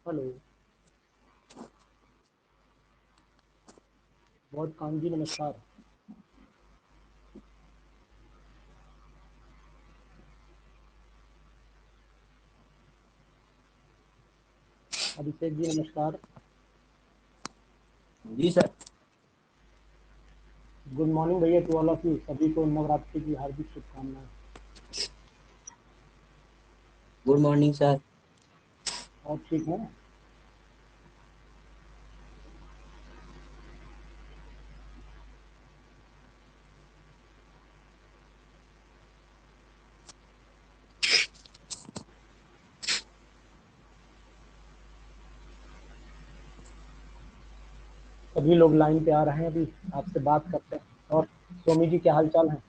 Hello. बहुत काम जी, नमस्कार। अभिषेक जी नमस्कार। जी सर। गुड मॉर्निंग भैया टू ऑल ऑफ यू। सभी को नवरात्रि की हार्दिक शुभकामनाएं। Good morning sir. और ठीक है। सभी लोग लाइन पे आ रहे हैं, अभी आपसे बात करते हैं। और स्वामी जी क्या हाल चाल है?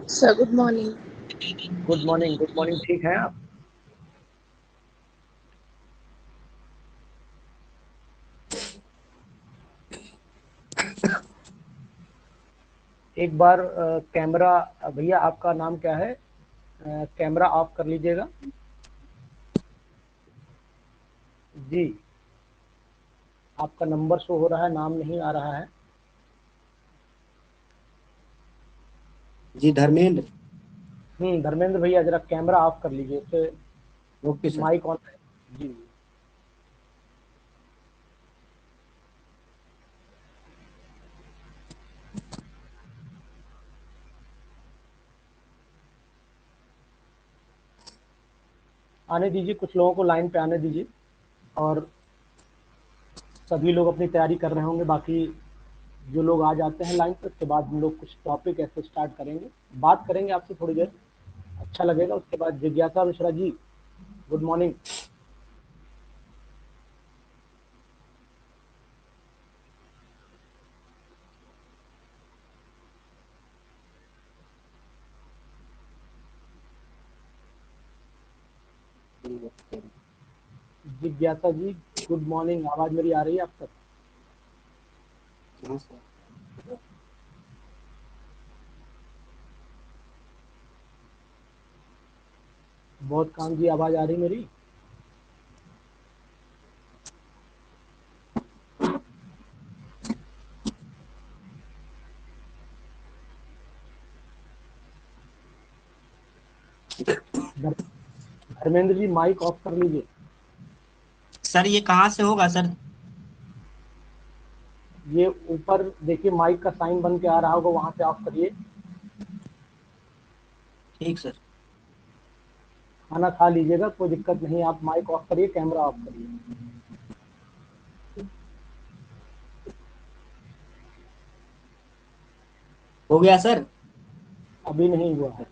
Sir good morning. Good morning, good morning. ठीक हैं आप? एक बार कैमरा, भैया आपका नाम क्या है? कैमरा ऑफ कर लीजिएगा जी। आपका नंबर शो हो रहा है, नाम नहीं आ रहा है। जी धर्मेंद्र। धर्मेंद्र भैया जरा कैमरा ऑफ कर लीजिए, उससे ओके सर। माइक ऑन है जी। आने दीजिए, कुछ लोगों को लाइन पे आने दीजिए। और सभी लोग अपनी तैयारी कर रहे होंगे। बाकी जो लोग आ जाते हैं लाइन पे, उसके बाद हम लोग कुछ टॉपिक ऐसे स्टार्ट करेंगे, बात करेंगे आपसे थोड़ी देर, अच्छा लगेगा। उसके बाद जिज्ञासा मिश्रा जी, गुड मॉर्निंग। जिज्ञासा जी गुड मॉर्निंग। आवाज मेरी आ रही है आप तक? हाँ सर। बहुत काम जी, आवाज आ रही मेरी? धर्मेंद्र जी माइक ऑफ कर लीजिए। सर ये कहाँ से होगा सर? ये ऊपर देखिए, माइक का साइन बन के आ रहा होगा, वहां से ऑफ करिए। ठीक सर। खाना खा लीजिएगा, कोई दिक्कत नहीं। आप माइक ऑफ करिए, कैमरा ऑफ करिए। हो गया सर। अभी नहीं हुआ है।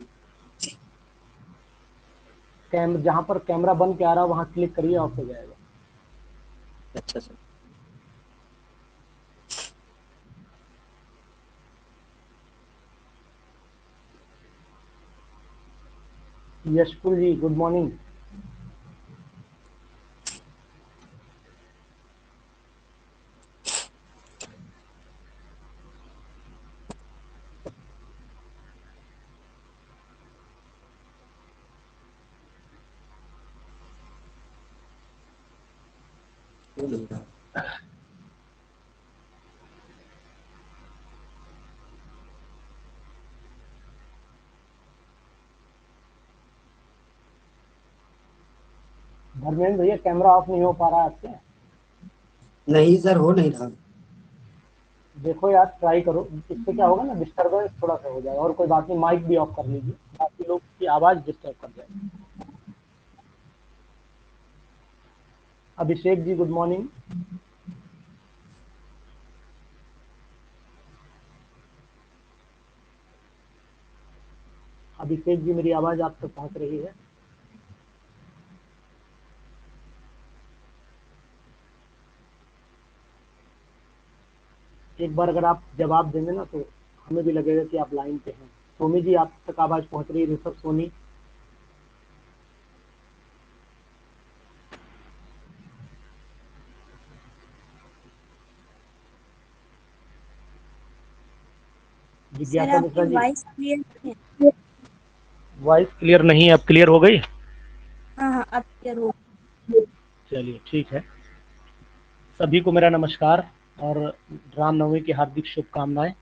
जहां पर कैमरा बन के आ रहा है वहां क्लिक करिए, ऑफ हो जाएगा। अच्छा सर। यशकुल जी गुड मॉर्निंग। धर्मेंद्र भैया कैमरा ऑफ नहीं हो पा रहा है आपसे? नहीं सर, हो नहीं रहा। देखो यार, ट्राई करो। इससे क्या होगा ना, डिस्टरबेंस थोड़ा सा हो जाएगा। और कोई बात नहीं, माइक भी ऑफ कर लीजिए, बाकी लोग की आवाज डिस्टर्ब कर जाएगी। Abhishek ji good morning. अभिषेक जी मेरी आवाज आप तक पहुंच रही है? एक बार अगर आप जवाब देंगे ना तो हमें भी लगेगा कि आप लाइन पे हैं। सोनी जी आप तक आवाज पहुंच रही है? ऋषभ सोनी। सर जिज्ञासा आपकी Mishra ji. Voice clear voice clear नहीं है, अब क्लियर हो गई? हाँ हाँ अब क्लियर हो। चलिए ठीक है। सभी को मेरा नमस्कार और रामनवमी की हार्दिक शुभकामनाएं।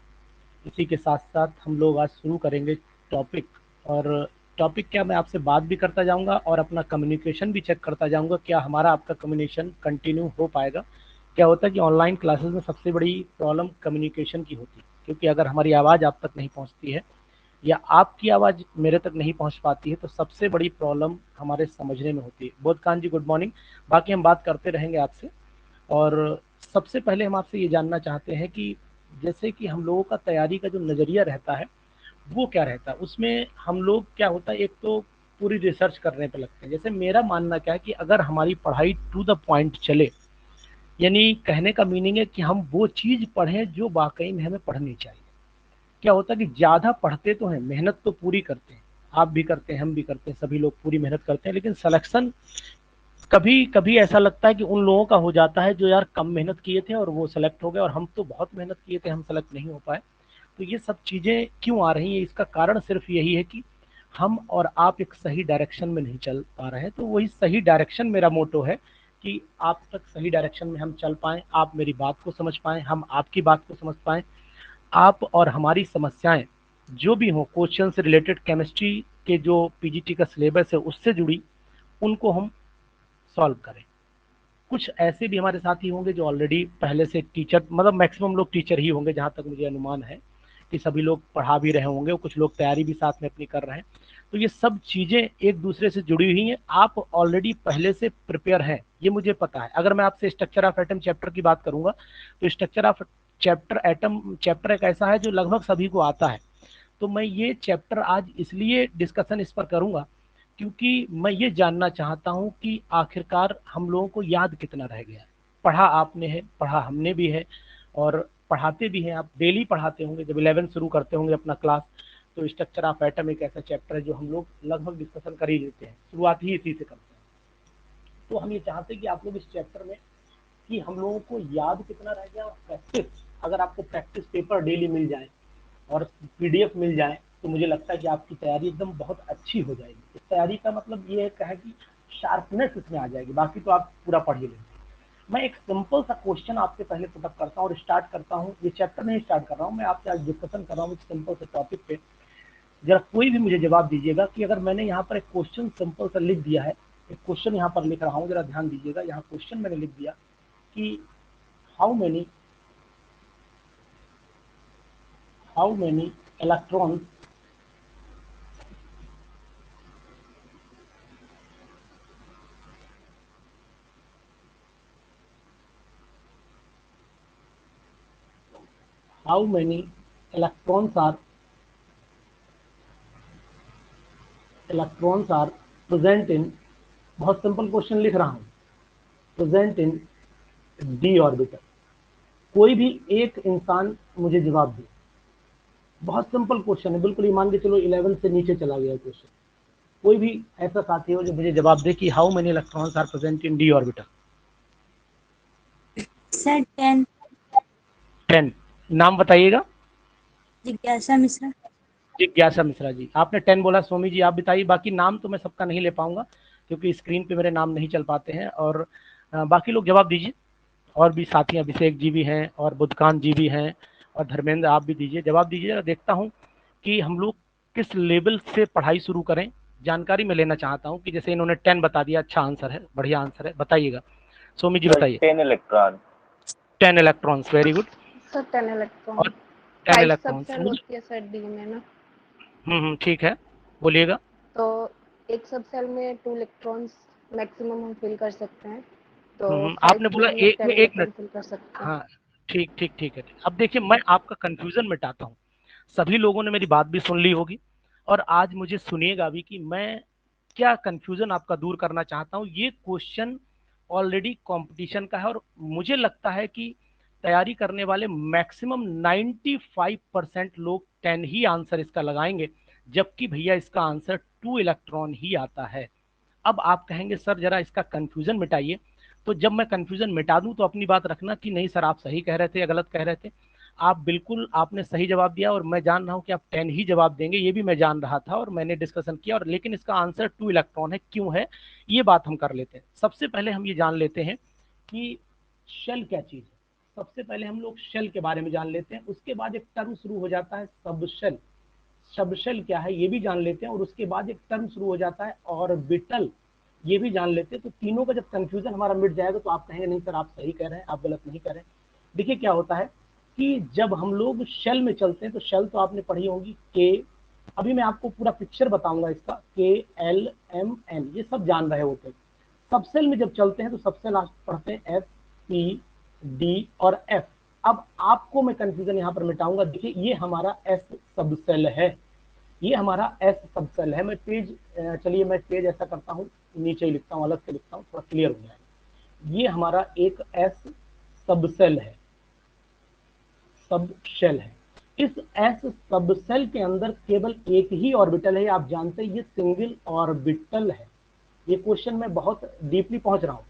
इसी के साथ साथ हम लोग आज शुरू करेंगे टॉपिक। और टॉपिक क्या, मैं आपसे बात भी करता जाऊंगा और अपना कम्युनिकेशन भी चेक करता जाऊंगा, क्या हमारा आपका कम्युनिकेशन कंटिन्यू हो पाएगा। क्या होता है कि ऑनलाइन क्लासेस में सबसे बड़ी प्रॉब्लम कम्युनिकेशन की होती है, क्योंकि अगर हमारी आवाज़ आप तक नहीं पहुंचती है या आपकी आवाज़ मेरे तक नहीं पहुंच पाती है तो सबसे बड़ी प्रॉब्लम हमारे समझने में होती है। बोधकान जी गुड मॉर्निंग। बाकी हम बात करते रहेंगे आपसे। और सबसे पहले हम आपसे ये जानना चाहते हैं कि जैसे कि हम लोगों का तैयारी का जो नज़रिया रहता है वो क्या रहता है, उसमें हम लोग क्या होता है, एक तो पूरी रिसर्च करने पे लगते हैं। जैसे मेरा मानना क्या है कि अगर हमारी पढ़ाई टू द पॉइंट चले, यानी कहने का मीनिंग है कि हम वो चीज़ पढ़ें जो वाकई में हमें पढ़नी चाहिए। क्या होता है कि ज़्यादा पढ़ते तो हैं, मेहनत तो पूरी करते हैं, आप भी करते हैं, हम भी करते हैं, सभी लोग पूरी मेहनत करते हैं, लेकिन सिलेक्शन कभी कभी ऐसा लगता है कि उन लोगों का हो जाता है जो यार कम मेहनत किए थे और वो सेलेक्ट हो गए, और हम तो बहुत मेहनत किए थे, हम सेलेक्ट नहीं हो पाए। तो ये सब चीज़ें क्यों आ रही हैं, इसका कारण सिर्फ यही है कि हम और आप एक सही डायरेक्शन में नहीं चल पा रहे हैं। तो वही सही डायरेक्शन मेरा मोटो है कि आप तक सही डायरेक्शन में हम चल पाएँ, आप मेरी बात को समझ पाएँ, हम आपकी बात को समझ पाएँ, आप और हमारी समस्याएं जो भी हों, क्वेश्चन से रिलेटेड, केमिस्ट्री के जो पीजीटी का सिलेबस है उससे जुड़ी, उनको हम सॉल्व करें। कुछ ऐसे भी हमारे साथी होंगे जो ऑलरेडी पहले से टीचर, मतलब मैक्सिमम लोग टीचर ही होंगे जहाँ तक मुझे अनुमान है कि सभी लोग पढ़ा भी रहे होंगे, और कुछ लोग तैयारी भी साथ में अपनी कर रहे हैं। तो ये सब चीज़ें एक दूसरे से जुड़ी हुई हैं, आप ऑलरेडी पहले से प्रिपेयर हैं, ये मुझे पता है। अगर मैं आपसे स्ट्रक्चर ऑफ एटम चैप्टर की बात करूंगा तो structure of chapter atom chapter एक ऐसा है जो लगभग सभी को आता है। तो मैं ये चैप्टर आज इसलिए डिस्कशन इस पर करूंगा क्योंकि मैं ये जानना चाहता हूं कि आखिरकार हम लोगों को याद कितना रह गया। पढ़ा आपने है, पढ़ा हमने भी है, और पढ़ाते भी हैं, आप डेली पढ़ाते होंगे। जब 11 शुरू करते होंगे अपना क्लास तो स्ट्रक्चर ऑफ एटम एक ऐसा चैप्टर है जो हम लोग लगभग डिस्कशन कर ही लेते हैं, शुरुआत ही इसी से करते हैं। तो हम ये चाहते हैं कि आप लोग इस चैप्टर में कि हम लोगों को याद कितना रह गया, और प्रैक्टिस, अगर आपको प्रैक्टिस पेपर डेली मिल जाए और पीडीएफ मिल जाए तो मुझे लगता है कि आपकी तैयारी एकदम बहुत अच्छी हो जाएगी। इस तैयारी का मतलब ये है कि शार्पनेस इसमें आ जाएगी, बाकी तो आप पूरा पढ़ ही लेंगे। मैं एक सिंपल सा क्वेश्चन आपसे पहले पुटअप करता हूँ और स्टार्ट करता हूँ। ये चैप्टर नहीं स्टार्ट कर रहा हूँ, मैं आपसे आज डिस्कशन कर रहा हूँ एक सिंपल से टॉपिक पे। जरा कोई भी मुझे जवाब दीजिएगा कि अगर मैंने यहाँ पर एक क्वेश्चन सिंपल सा लिख दिया है, एक क्वेश्चन यहाँ पर लिख रहा हूँ, जरा ध्यान दीजिएगा। यहाँ क्वेश्चन मैंने लिख दिया कि how many how many electrons how many electrons are electrons are present in, बहुत सिंपल क्वेश्चन लिख रहा हूँ, प्रेजेंट इन डी ऑर्बिटल। कोई भी एक इंसान मुझे जवाब दे। बहुत सिंपल क्वेश्चन है, बिल्कुल ये मान के चलो 11 से नीचे चला गया क्वेश्चन। कोई भी ऐसा साथी हो जो मुझे जवाब दे कि how many electrons are present in D orbital. Sir 10। 10। नाम बताइएगा। जिज्ञासा मिश्रा। जिज्ञासा मिश्रा जी, आपने 10 बोला। सोमी जी आप बताइए। बाकी नाम तो मैं सबका नहीं ले पाऊंगा क्योंकि स्क्रीन पे मेरे नाम नहीं चल पाते हैं। और बाकी लोग जवाब दीजिए। और भी साथी, अभिषेक जी भी हैं और बुधकांत जी भी हैं, और धर्मेंद्र आप भी दीजिए, जवाब दीजिए। देखता हूँ कि हम लोग किस लेवल से पढ़ाई शुरू करें। जानकारी में लेना चाहता हूँ कि जैसे इन्होंने 10 बता दिया, अच्छा आंसर है, बढ़िया आंसर है, बताइएगा। सोमी जी बताइए। 10 electron. 10 electrons, very good. Sir 10 और इलेक्ट्रॉन 10 5 सब इलेक्ट्रॉन्स सेल होती है सर डी में ना। ठीक है, बोलिएगा। तो एक सब सेल में 2 इलेक्ट्रॉन्स मैक्सिमम हम फिल कर सकते हैं, तो 5 आपने बोला सेल में 10 एक इलेक्ट्रॉन मिनट। फिल कर सकते हैं। हाँ, ठीक ठीक ठीक है। अब देखिए, मैं आपका कंफ्यूजन मिटाता हूँ। सभी लोगों ने मेरी बात भी सुन ली होगी और आज मुझे सुनिएगा भी कि मैं क्या कंफ्यूजन आपका दूर करना चाहता हूँ। ये क्वेश्चन ऑलरेडी कंपटीशन का है और मुझे लगता है कि तैयारी करने वाले मैक्सिमम 95% लोग 10 ही आंसर इसका लगाएंगे, जबकि भैया इसका आंसर 2 इलेक्ट्रॉन ही आता है। अब आप कहेंगे सर जरा इसका कंफ्यूजन मिटाइए। तो जब मैं कंफ्यूजन मिटा दूं तो अपनी बात रखना कि नहीं सर आप सही कह रहे थे या गलत कह रहे थे। आप बिल्कुल आपने सही जवाब दिया और मैं जान रहा हूं कि आप 10 ही जवाब देंगे, ये भी मैं जान रहा था और मैंने डिस्कशन किया, और लेकिन इसका आंसर 2 इलेक्ट्रॉन है। क्यों है ये बात हम कर लेते हैं। सबसे पहले हम ये जान लेते हैं कि शेल क्या चीज है। सबसे पहले हम लोग शेल के बारे में जान लेते हैं, उसके बाद एक टर्म शुरू हो जाता है सबशेल। सबशेल क्या है ये भी जान लेते हैं, और उसके बाद एक टर्म शुरू हो जाता है ऑर्बिटल, ये भी जान लेते हैं। तो तीनों का जब कंफ्यूजन हमारा मिट जाएगा तो आप कहेंगे नहीं सर आप सही कह रहे हैं, आप गलत नहीं कह रहे हैं। देखिए क्या होता है कि जब हम लोग शेल में चलते हैं तो शेल तो आपने पढ़ी होगी के, अभी मैं आपको पूरा पिक्चर बताऊंगा इसका, KLMN ये सब जान रहे होते हैं। सबसेल में जब चलते हैं तो सबसे लास्ट पढ़ते हैं FPD और F। अब आपको मैं कंफ्यूजन यहाँ पर मिटाऊंगा। देखिए ये हमारा S सबसेल है, ये हमारा S सबसेल है। मैं पेज चलिए मैं पेज ऐसा करता हूँ, नीचे ही लिखता हूँ, अलग से लिखता हूँ, थोड़ा क्लियर हो जाए। ये हमारा एक S सबसेल है, सबशेल है। इस S सबसेल के अंदर केवल एक ही ऑर्बिटल है, आप जानते हैं ये सिंगल ऑर्बिटल है। ये क्वेश्चन में बहुत डीपली पहुंच रहा हूं।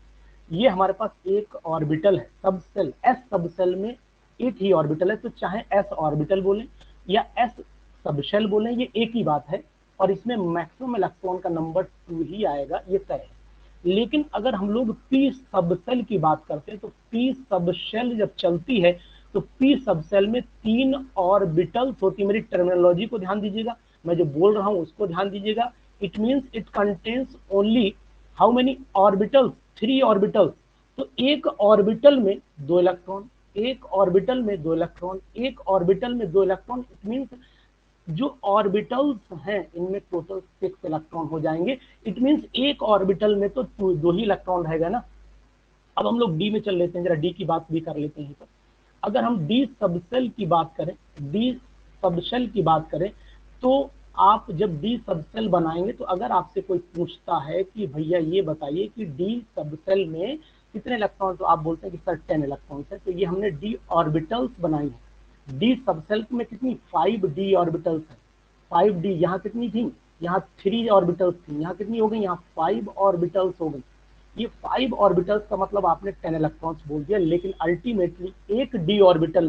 ये हमारे पास एक ऑर्बिटल है सबसेल, S सबसेल में एक ही ऑर्बिटल है, तो चाहे S ऑर्बिटल बोलें या S सबशेल बोलें ये एक ही बात है, और इसमें मैक्सिमम इलेक्ट्रॉन का नंबर 2 ही आएगा, ये तय है। लेकिन अगर हम लोग P सबसेल की बात करते हैं तो P सबशेल जब चलती है तो P सबसेल में 3 ऑर्बिटल्स होती है। मेरी टर्मिनोलॉजी को ध्यान दीजिएगा, मैं जो बोल रहा हूं उसको ध्यान दीजिएगा। It means it contains only how many orbitals, 3 orbitals. तो एक ऑर्बिटल में 2 इलेक्ट्रॉन, एक ऑर्बिटल में 2 इलेक्ट्रॉन, एक ऑर्बिटल में 2 इलेक्ट्रॉन। इट मींस जो ऑर्बिटल्स हैं इनमें टोटल 6 इलेक्ट्रॉन हो जाएंगे। इट मींस एक ऑर्बिटल में तो 2 ही इलेक्ट्रॉन रहेगा ना। अब हम लोग डी में चल लेते हैं, जरा डी की बात भी कर लेते हैं। अगर हम डी सबसेल की बात करें, डी सबसेल की बात करें तो आप जब डी सबसेल बनाएंगे तो अगर आपसे कोई पूछता है कि भैया ये बताइए कि डी सबसेल में कितने इलेक्ट्रॉन, तो आप बोलते हैं कि सर 10 इलेक्ट्रॉन है। तो ये हमने डी ऑर्बिटल्स बनाई है। डी सबसेल में कितनी 5 डी ऑर्बिटल्स है। 5 डी यहाँ कितनी थी, यहाँ 3 ऑर्बिटल्स थी, यहाँ कितनी हो गई, यहाँ 5 ऑर्बिटल्स हो गई। ये 5 ऑर्बिटल्स का मतलब आपने 10 इलेक्ट्रॉन्स बोल दिया, लेकिन अल्टीमेटली एक डी ऑर्बिटल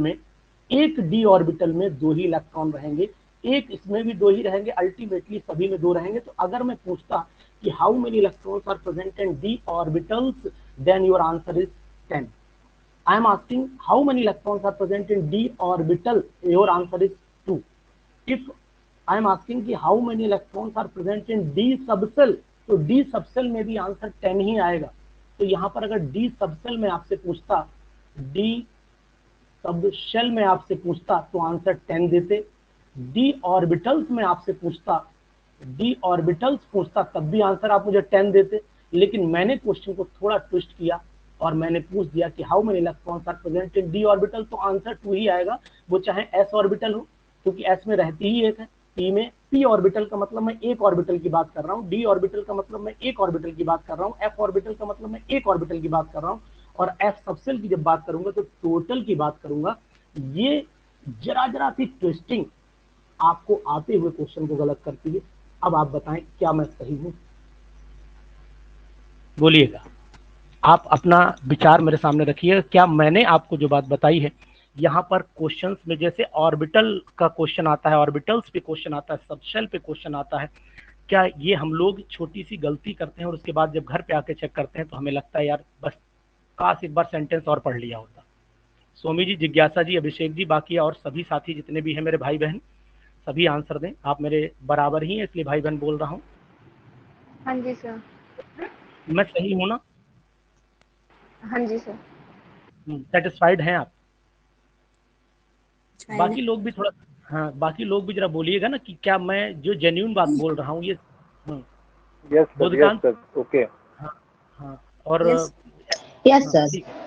में 2 ही इलेक्ट्रॉन रहेंगे, एक इसमें भी 2 ही रहेंगे, अल्टीमेटली सभी में 2 रहेंगे। तो अगर मैं पूछता कि how many electrons are present in D orbitals, then your answer is 10। I am asking how many electrons are present in d orbital, your answer is 2. If I am asking कि how many electrons are present in d subshell, तो d subshell में भी answer 10 ही आएगा। तो यहाँ पर अगर d subshell में आपसे पूछता, d सबशेल में आपसे पूछता तो आंसर 10 देते। d ऑर्बिटल्स में आपसे पूछता, d ऑर्बिटल्स पूछता तब भी आंसर आप मुझे 10 देते। लेकिन मैंने क्वेश्चन को थोड़ा ट्विस्ट किया और मैंने पूछ दिया कि how many electrons are present in D orbital, तो आंसर 2 ही आएगा, वो चाहे s ऑर्बिटल हो, क्योंकि s में रहती ही एक है। p में p ऑर्बिटल का मतलब मैं एक ऑर्बिटल की बात कर रहा हूँ, d ऑर्बिटल का मतलब मैं एक ऑर्बिटल की बात कर रहा हूँ, f ऑर्बिटल का मतलब मैं एक ऑर्बिटल की बात कर रहा हूँ, और f सबसेल की जब बात करूंगा तो टोटल की बात करूंगा। ये जरा सी ट्विस्टिंग आपको आते हुए क्वेश्चन को गलत करती है। अब आप बताएं क्या मैं सही हूं, बोलिएगा। आप अपना विचार मेरे सामने रखिए। क्या मैंने आपको जो बात बताई है, यहाँ पर क्वेश्चंस में जैसे ऑर्बिटल का क्वेश्चन आता है, ऑर्बिटल्स पे क्वेश्चन आता है, सबशेल पे क्वेश्चन आता है, क्या ये हम लोग छोटी सी गलती करते हैं और उसके बाद जब घर पे आके चेक करते हैं तो हमें लगता है यार बस काश एक बार सेंटेंस और पढ़ लिया होता। सोमी जी, जिज्ञासा जी, अभिषेक जी, बाकी और सभी साथी जितने भी हैं मेरे भाई बहन, सभी आंसर दें। आप मेरे बराबर ही हैं इसलिए भाई बहन बोल रहा हूँ। हाँ जी सर। मैं सही हूँ ना? हाँ जी सर। सेटिस्फाइड हैं आप? बाकी लोग भी थोड़ा, हाँ बाकी लोग भी जरा बोलिएगा ना कि क्या मैं जो जेन्युइन बात बोल रहा हूँ ये। Yes sir, okay. हाँ और यस सर। ठीक है।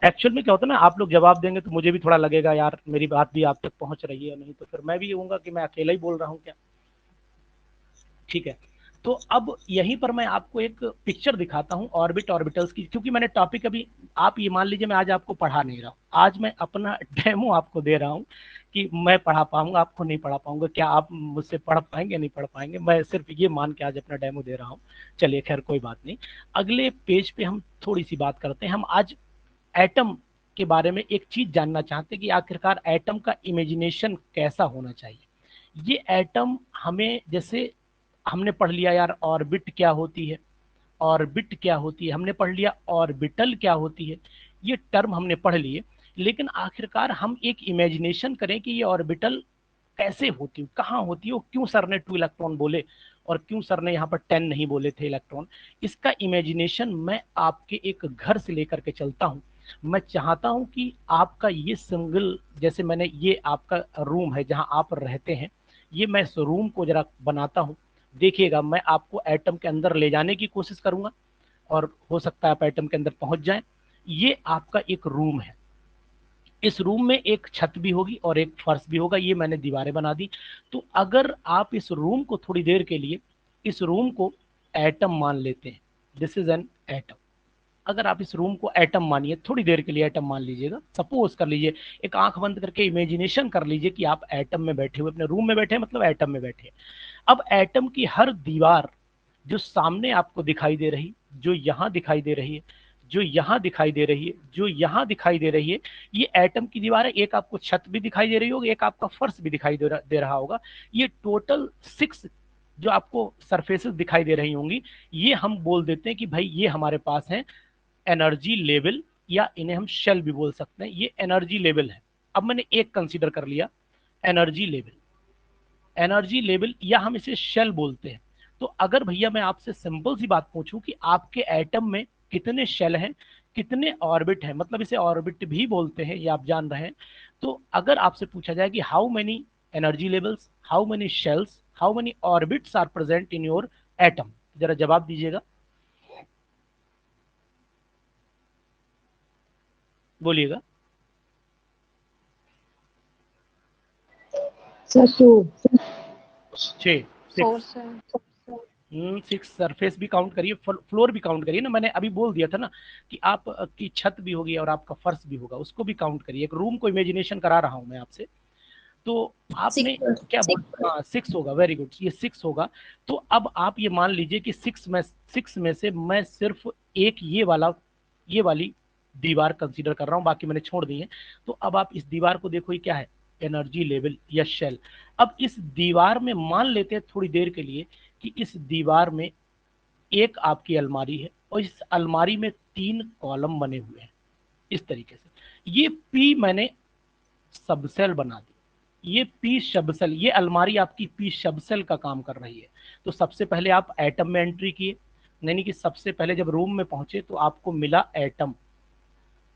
एक्चुअल में क्या होता है ना, आप लोग जवाब देंगे तो मुझे भी थोड़ा लगेगा यार मेरी बात भी आप तक पहुंच रही है, नहीं तो फिर मैं भी कहूंगा कि मैं अकेला ही बोल रहा हूँ क्या। ठीक है, तो अब यहीं पर मैं आपको एक पिक्चर दिखाता हूँ ऑर्बिटल्स की, क्योंकि मैंने टॉपिक अभी, आप ये मान लीजिए मैं आज आपको पढ़ा नहीं रहा हूँ, आज मैं अपना डेमो आपको दे रहा हूँ कि मैं पढ़ा पाऊंगा, आपको नहीं पढ़ा पाऊंगा। क्या आप मुझसे पढ़ पाएंगे? नहीं पढ़ पाएंगे। मैं सिर्फ ये मान के आज अपना डेमो दे रहा हूँ। चलिए खैर कोई बात नहीं, अगले पेज पे हम थोड़ी सी बात करते हैं। हम आज एटम के बारे में एक चीज जानना चाहते हैं कि आखिरकार एटम का इमेजिनेशन कैसा होना चाहिए। ये एटम हमें, जैसे हमने पढ़ लिया यार ऑर्बिट क्या होती है, ऑर्बिट क्या होती है, हमने पढ़ लिया ऑर्बिटल क्या होती है, ये टर्म हमने पढ़ लिए, लेकिन आखिरकार हम एक इमेजिनेशन करें कि ये ऑर्बिटल कैसे होती है, कहाँ होती है, क्यों सर ने 2 इलेक्ट्रॉन बोले और क्यों सर ने यहाँ पर 10 नहीं बोले थे इलेक्ट्रॉन। इसका इमेजिनेशन मैं आपके एक घर से लेकर के चलता हूँ। मैं चाहता हूँ कि आपका ये सिंगल, जैसे मैंने ये आपका रूम है जहाँ आप रहते हैं, ये मैं इस रूम को जरा बनाता हूँ। देखिएगा, मैं आपको एटम के अंदर ले जाने की कोशिश करूंगा और हो सकता है आप एटम के अंदर पहुंच जाएं। ये आपका एक रूम है, इस रूम में एक छत भी होगी और एक फर्श भी होगा, ये मैंने दीवारें बना दी। तो अगर आप इस रूम को थोड़ी देर के लिए, इस रूम को एटम मान लेते हैं, दिस इज एन एटम। अगर आप इस रूम को एटम मानिए, थोड़ी देर के लिए एटम मान लीजिएगा, सपोज कर लीजिए, एक आंख बंद करके इमेजिनेशन कर लीजिए कि आप एटम में बैठे हुए, अपने रूम में बैठे, मतलब एटम में बैठे। अब एटम की हर दीवार जो सामने आपको दिखाई दे रही, जो यहाँ दिखाई दे रही है, जो यहाँ दिखाई दे रही है, जो यहाँ दिखाई दे रही है, ये एटम की दीवार है। एक आपको छत भी दिखाई दे रही होगी, एक आपका फर्श भी दिखाई दे रहा होगा। ये टोटल 6 जो आपको सरफेसेस दिखाई दे रही होंगी, ये हम बोल देते हैं कि भाई ये हमारे पास है एनर्जी लेवल, या इन्हें हम शेल भी बोल सकते हैं। ये एनर्जी लेवल है। अब मैंने एक कंसीडर कर लिया, एनर्जी लेवल, एनर्जी लेवल, या हम इसे शेल बोलते हैं। तो अगर भैया मैं आपसे सिंपल सी बात पूछूं कि आपके एटम में कितने शेल हैं, कितने ऑर्बिट हैं, मतलब इसे ऑर्बिट भी बोलते हैं, ये आप जान रहे हैं। तो अगर आपसे पूछा जाए कि how many energy levels, how many shells, how many orbits are present in your atom, जरा जवाब दीजिएगा, बोलिएगा। Sir 6, 4 6, sir. 6 सरफेस भी काउंट करिए, फ्लोर भी काउंट करिए ना, मैंने अभी बोल दिया था ना कि आप की छत भी होगी और आपका फर्श भी होगा, उसको भी काउंट करिए। एक रूम को इमेजिनेशन करा रहा हूं मैं आपसे। तो आपने क्या बोला, हाँ 6 होगा, वेरी गुड, ये 6 होगा। तो अब आप ये मान लीजिए कि 6 में से मैं सिर्फ एक ये वाली दीवार कंसीडर कर रहा हूँ, बाकी मैंने छोड़ दी है। तो अब आप इस दीवार को देखो, ये क्या है, एनर्जी लेवल या शेल। अब इस दीवार में मान लेते हैं थोड़ी देर के लिए कि इस दीवार में एक आपकी अलमारी है और इस अलमारी में 3 कॉलम बने हुए हैं इस तरीके से। ये पी मैंने सबसेल बना दी, ये पी सबसेल, ये अलमारी आपकी पी सबसेल का काम कर रही है। तो सबसे पहले आप एटम में एंट्री किए, यानी कि सबसे पहले जब रूम में पहुंचे तो आपको मिला एटम।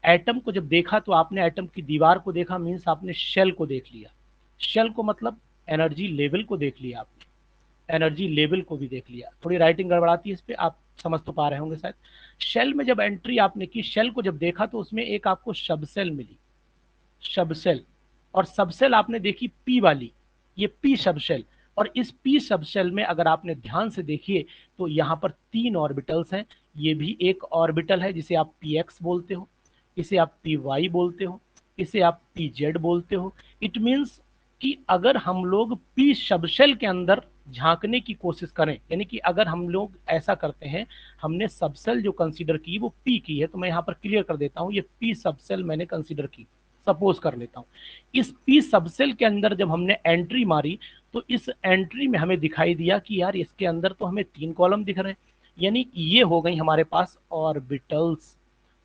एटम को जब देखा तो आपने एटम की दीवार को देखा, मीन्स आपने शेल को देख लिया। शेल को मतलब एनर्जी लेवल को देख लिया आपने, एनर्जी लेवल को भी देख लिया। थोड़ी राइटिंग गड़बड़ाती है इस पे, आप समझ तो पा रहे होंगे शायद। शेल में जब एंट्री आपने की, शेल को जब देखा तो उसमें एक आपको सबसेल मिली, सबसेल, और सबसेल आपने देखी पी वाली, ये पी सबसेल। और इस पी सबसेल में अगर आपने ध्यान से देखिए तो यहाँ पर 3 ऑर्बिटल्स हैं। ये भी एक ऑर्बिटल है जिसे आप पी एक्स बोलते हो, इसे आप पी वाई बोलते हो, इसे आप पी जेड बोलते हो। इट मीन्स कि अगर हम लोग पी सबसेल के अंदर झांकने की कोशिश करें, यानी कि अगर हम लोग ऐसा करते हैं, हमने सबसेल जो कंसीडर की वो पी की है, तो मैं यहाँ पर क्लियर कर देता हूँ, ये पी सबसेल मैंने कंसीडर की, सपोज कर लेता हूँ। इस पी सबसेल के अंदर जब हमने एंट्री मारी तो इस एंट्री में हमें दिखाई दिया कि यार इसके अंदर तो हमें 3 कॉलम दिख रहे हैं, यानी ये हो गई हमारे पास ऑर्बिटल्स।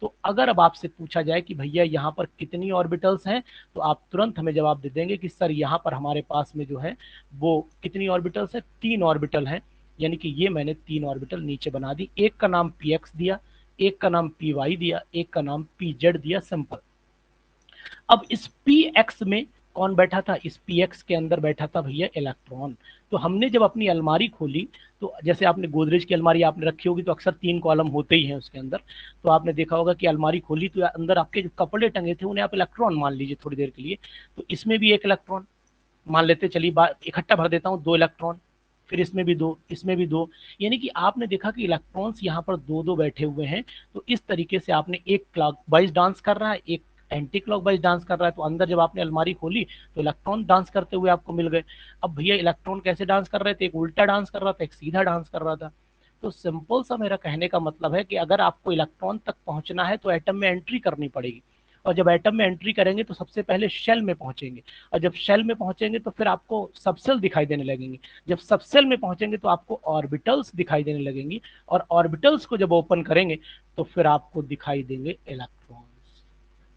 तो अगर अब आपसे पूछा जाए कि भैया यहाँ पर कितनी ऑर्बिटल्स हैं, तो आप तुरंत हमें जवाब दे देंगे कि सर यहाँ पर हमारे पास में जो है वो कितनी ऑर्बिटल्स है, 3 ऑर्बिटल हैं। यानी कि ये मैंने 3 ऑर्बिटल नीचे बना दी, एक का नाम पी एक्स दिया, एक का नाम पी वाई दिया, एक का नाम पी जेड दिया, सिंपल। अब इस पी एक्स में कौन बैठा था, इस पी एक्स के अंदर बैठा था भैया इलेक्ट्रॉन। तो हमने जब अपनी अलमारी खोली, तो जैसे आपने गोदरेज की अलमारी आपने रखी होगी तो अक्सर 3 कॉलम होते ही हैं उसके अंदर। तो आपने देखा होगा कि अलमारी खोली तो अंदर आपके जो कपड़े टंगे थे उन्हें आप इलेक्ट्रॉन मान लीजिए थोड़ी देर के लिए। तो इसमें भी एक इलेक्ट्रॉन मान लेते, चलिए इकट्ठा भर देता हूँ, 2 इलेक्ट्रॉन, फिर इसमें भी 2, इसमें भी 2, यानी कि आपने देखा कि इलेक्ट्रॉन्स यहाँ पर 2-2 बैठे हुए हैं। तो इस तरीके से आपने एक क्लॉकवाइज डांस कर रहा है, एक एंटी क्लॉकवाइज डांस कर रहा है। तो अंदर जब आपने अलमारी खोली तो इलेक्ट्रॉन डांस करते हुए आपको मिल गए। अब भैया इलेक्ट्रॉन कैसे डांस कर रहे थे, एक उल्टा डांस कर रहा था, एक सीधा डांस कर रहा था। तो सिंपल सा मेरा कहने का मतलब है कि अगर आपको इलेक्ट्रॉन तक पहुंचना है तो एटम में एंट्री करनी पड़ेगी, और जब एटम में एंट्री करेंगे तो सबसे पहले शेल में पहुंचेंगे, और जब शेल में पहुंचेंगे तो फिर आपको सबसेल दिखाई देने लगेंगे, जब सबसेल में पहुंचेंगे तो आपको ऑर्बिटल्स दिखाई देने लगेंगी, और ऑर्बिटल्स को जब ओपन करेंगे तो फिर आपको दिखाई देंगे इलेक्ट्रॉन्स।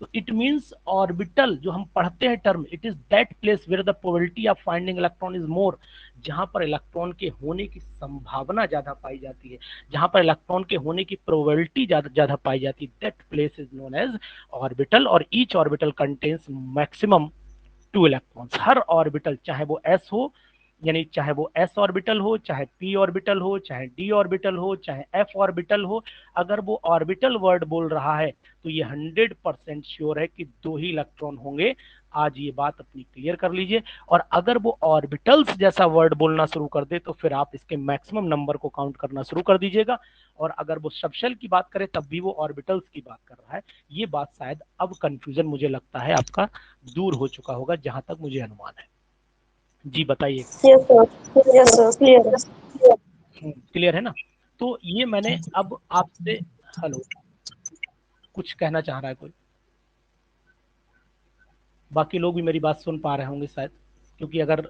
तो इट मीन्स ऑर्बिटल जो हम पढ़ते हैं term, it is that place where the probability of finding electron is more, जहां पर इलेक्ट्रॉन के होने की संभावना ज्यादा पाई जाती है, जहां पर इलेक्ट्रॉन के होने की प्रोबेबिलिटी ज्यादा पाई जाती है, that place is known as orbital. और each orbital contains maximum 2 electrons. हर ऑर्बिटल, चाहे वो एस हो, यानी चाहे वो एस ऑर्बिटल हो, चाहे पी ऑर्बिटल हो, चाहे डी ऑर्बिटल हो, चाहे एफ ऑर्बिटल हो, अगर वो ऑर्बिटल वर्ड बोल रहा है तो ये 100% श्योर है कि 2 ही इलेक्ट्रॉन होंगे। आज ये बात अपनी क्लियर कर लीजिए। और अगर वो ऑर्बिटल्स जैसा वर्ड बोलना शुरू कर दे तो फिर आप इसके मैक्सिमम नंबर को काउंट करना शुरू कर दीजिएगा। और अगर वो सबशेल की बात करे तब भी वो ऑर्बिटल्स की बात कर रहा है। ये बात शायद अब कंफ्यूजन मुझे लगता है आपका दूर हो चुका होगा, जहां तक मुझे अनुमान है। जी बताइए। Yes sir clear. क्लियर है ना? तो ये मैंने अब आपसे, हेलो, कुछ कहना चाह रहा है कोई? बाकी लोग भी मेरी बात सुन पा रहे होंगे शायद, क्योंकि अगर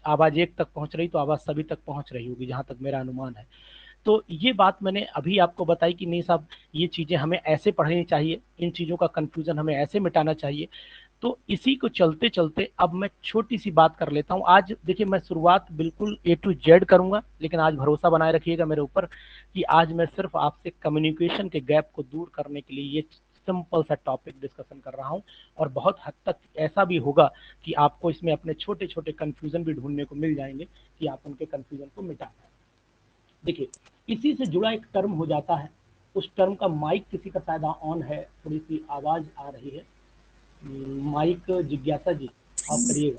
आवाज एक तक पहुंच रही तो आवाज सभी तक पहुंच रही होगी, जहां तक मेरा अनुमान है। तो ये बात मैंने अभी आपको बताई कि नहीं साहब, ये चीजें हमें ऐसे पढ़नी चाहिए, इन चीजों का कंफ्यूजन हमें ऐसे मिटाना चाहिए। तो इसी को चलते चलते अब मैं छोटी सी बात कर लेता हूँ। आज देखिए, मैं शुरुआत बिल्कुल A to Z करूंगा, लेकिन आज भरोसा बनाए रखिएगा मेरे ऊपर कि आज मैं सिर्फ आपसे कम्युनिकेशन के गैप को दूर करने के लिए ये सिंपल सा टॉपिक डिस्कशन कर रहा हूँ। और बहुत हद तक ऐसा भी होगा कि आपको इसमें अपने छोटे छोटे कंफ्यूजन भी ढूंढने को मिल जाएंगे कि आप उनके कंफ्यूजन को मिटा पाए। देखिए, इसी से जुड़ा एक टर्म हो जाता है, उस टर्म का माइक किसी का शायद ऑन है, थोड़ी सी आवाज आ रही है। माइक जिज्ञासा जी आप करिएगा।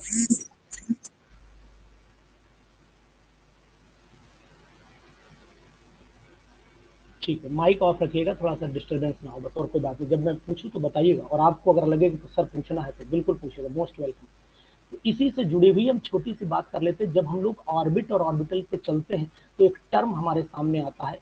ठीक है, माइक ऑफ रखिएगा, थोड़ा सा डिस्टर्बेंस ना हो बस, और कोई बात नहीं। जब मैं पूछूं तो बताइएगा, और आपको अगर लगे कि सर पूछना है तो बिल्कुल पूछिएगा, मोस्ट वेलकम। तो इसी से जुड़ी हुई हम छोटी सी बात कर लेते हैं। जब हम लोग ऑर्बिट और ऑर्बिटल पे चलते हैं तो एक टर्म हमारे सामने आता है,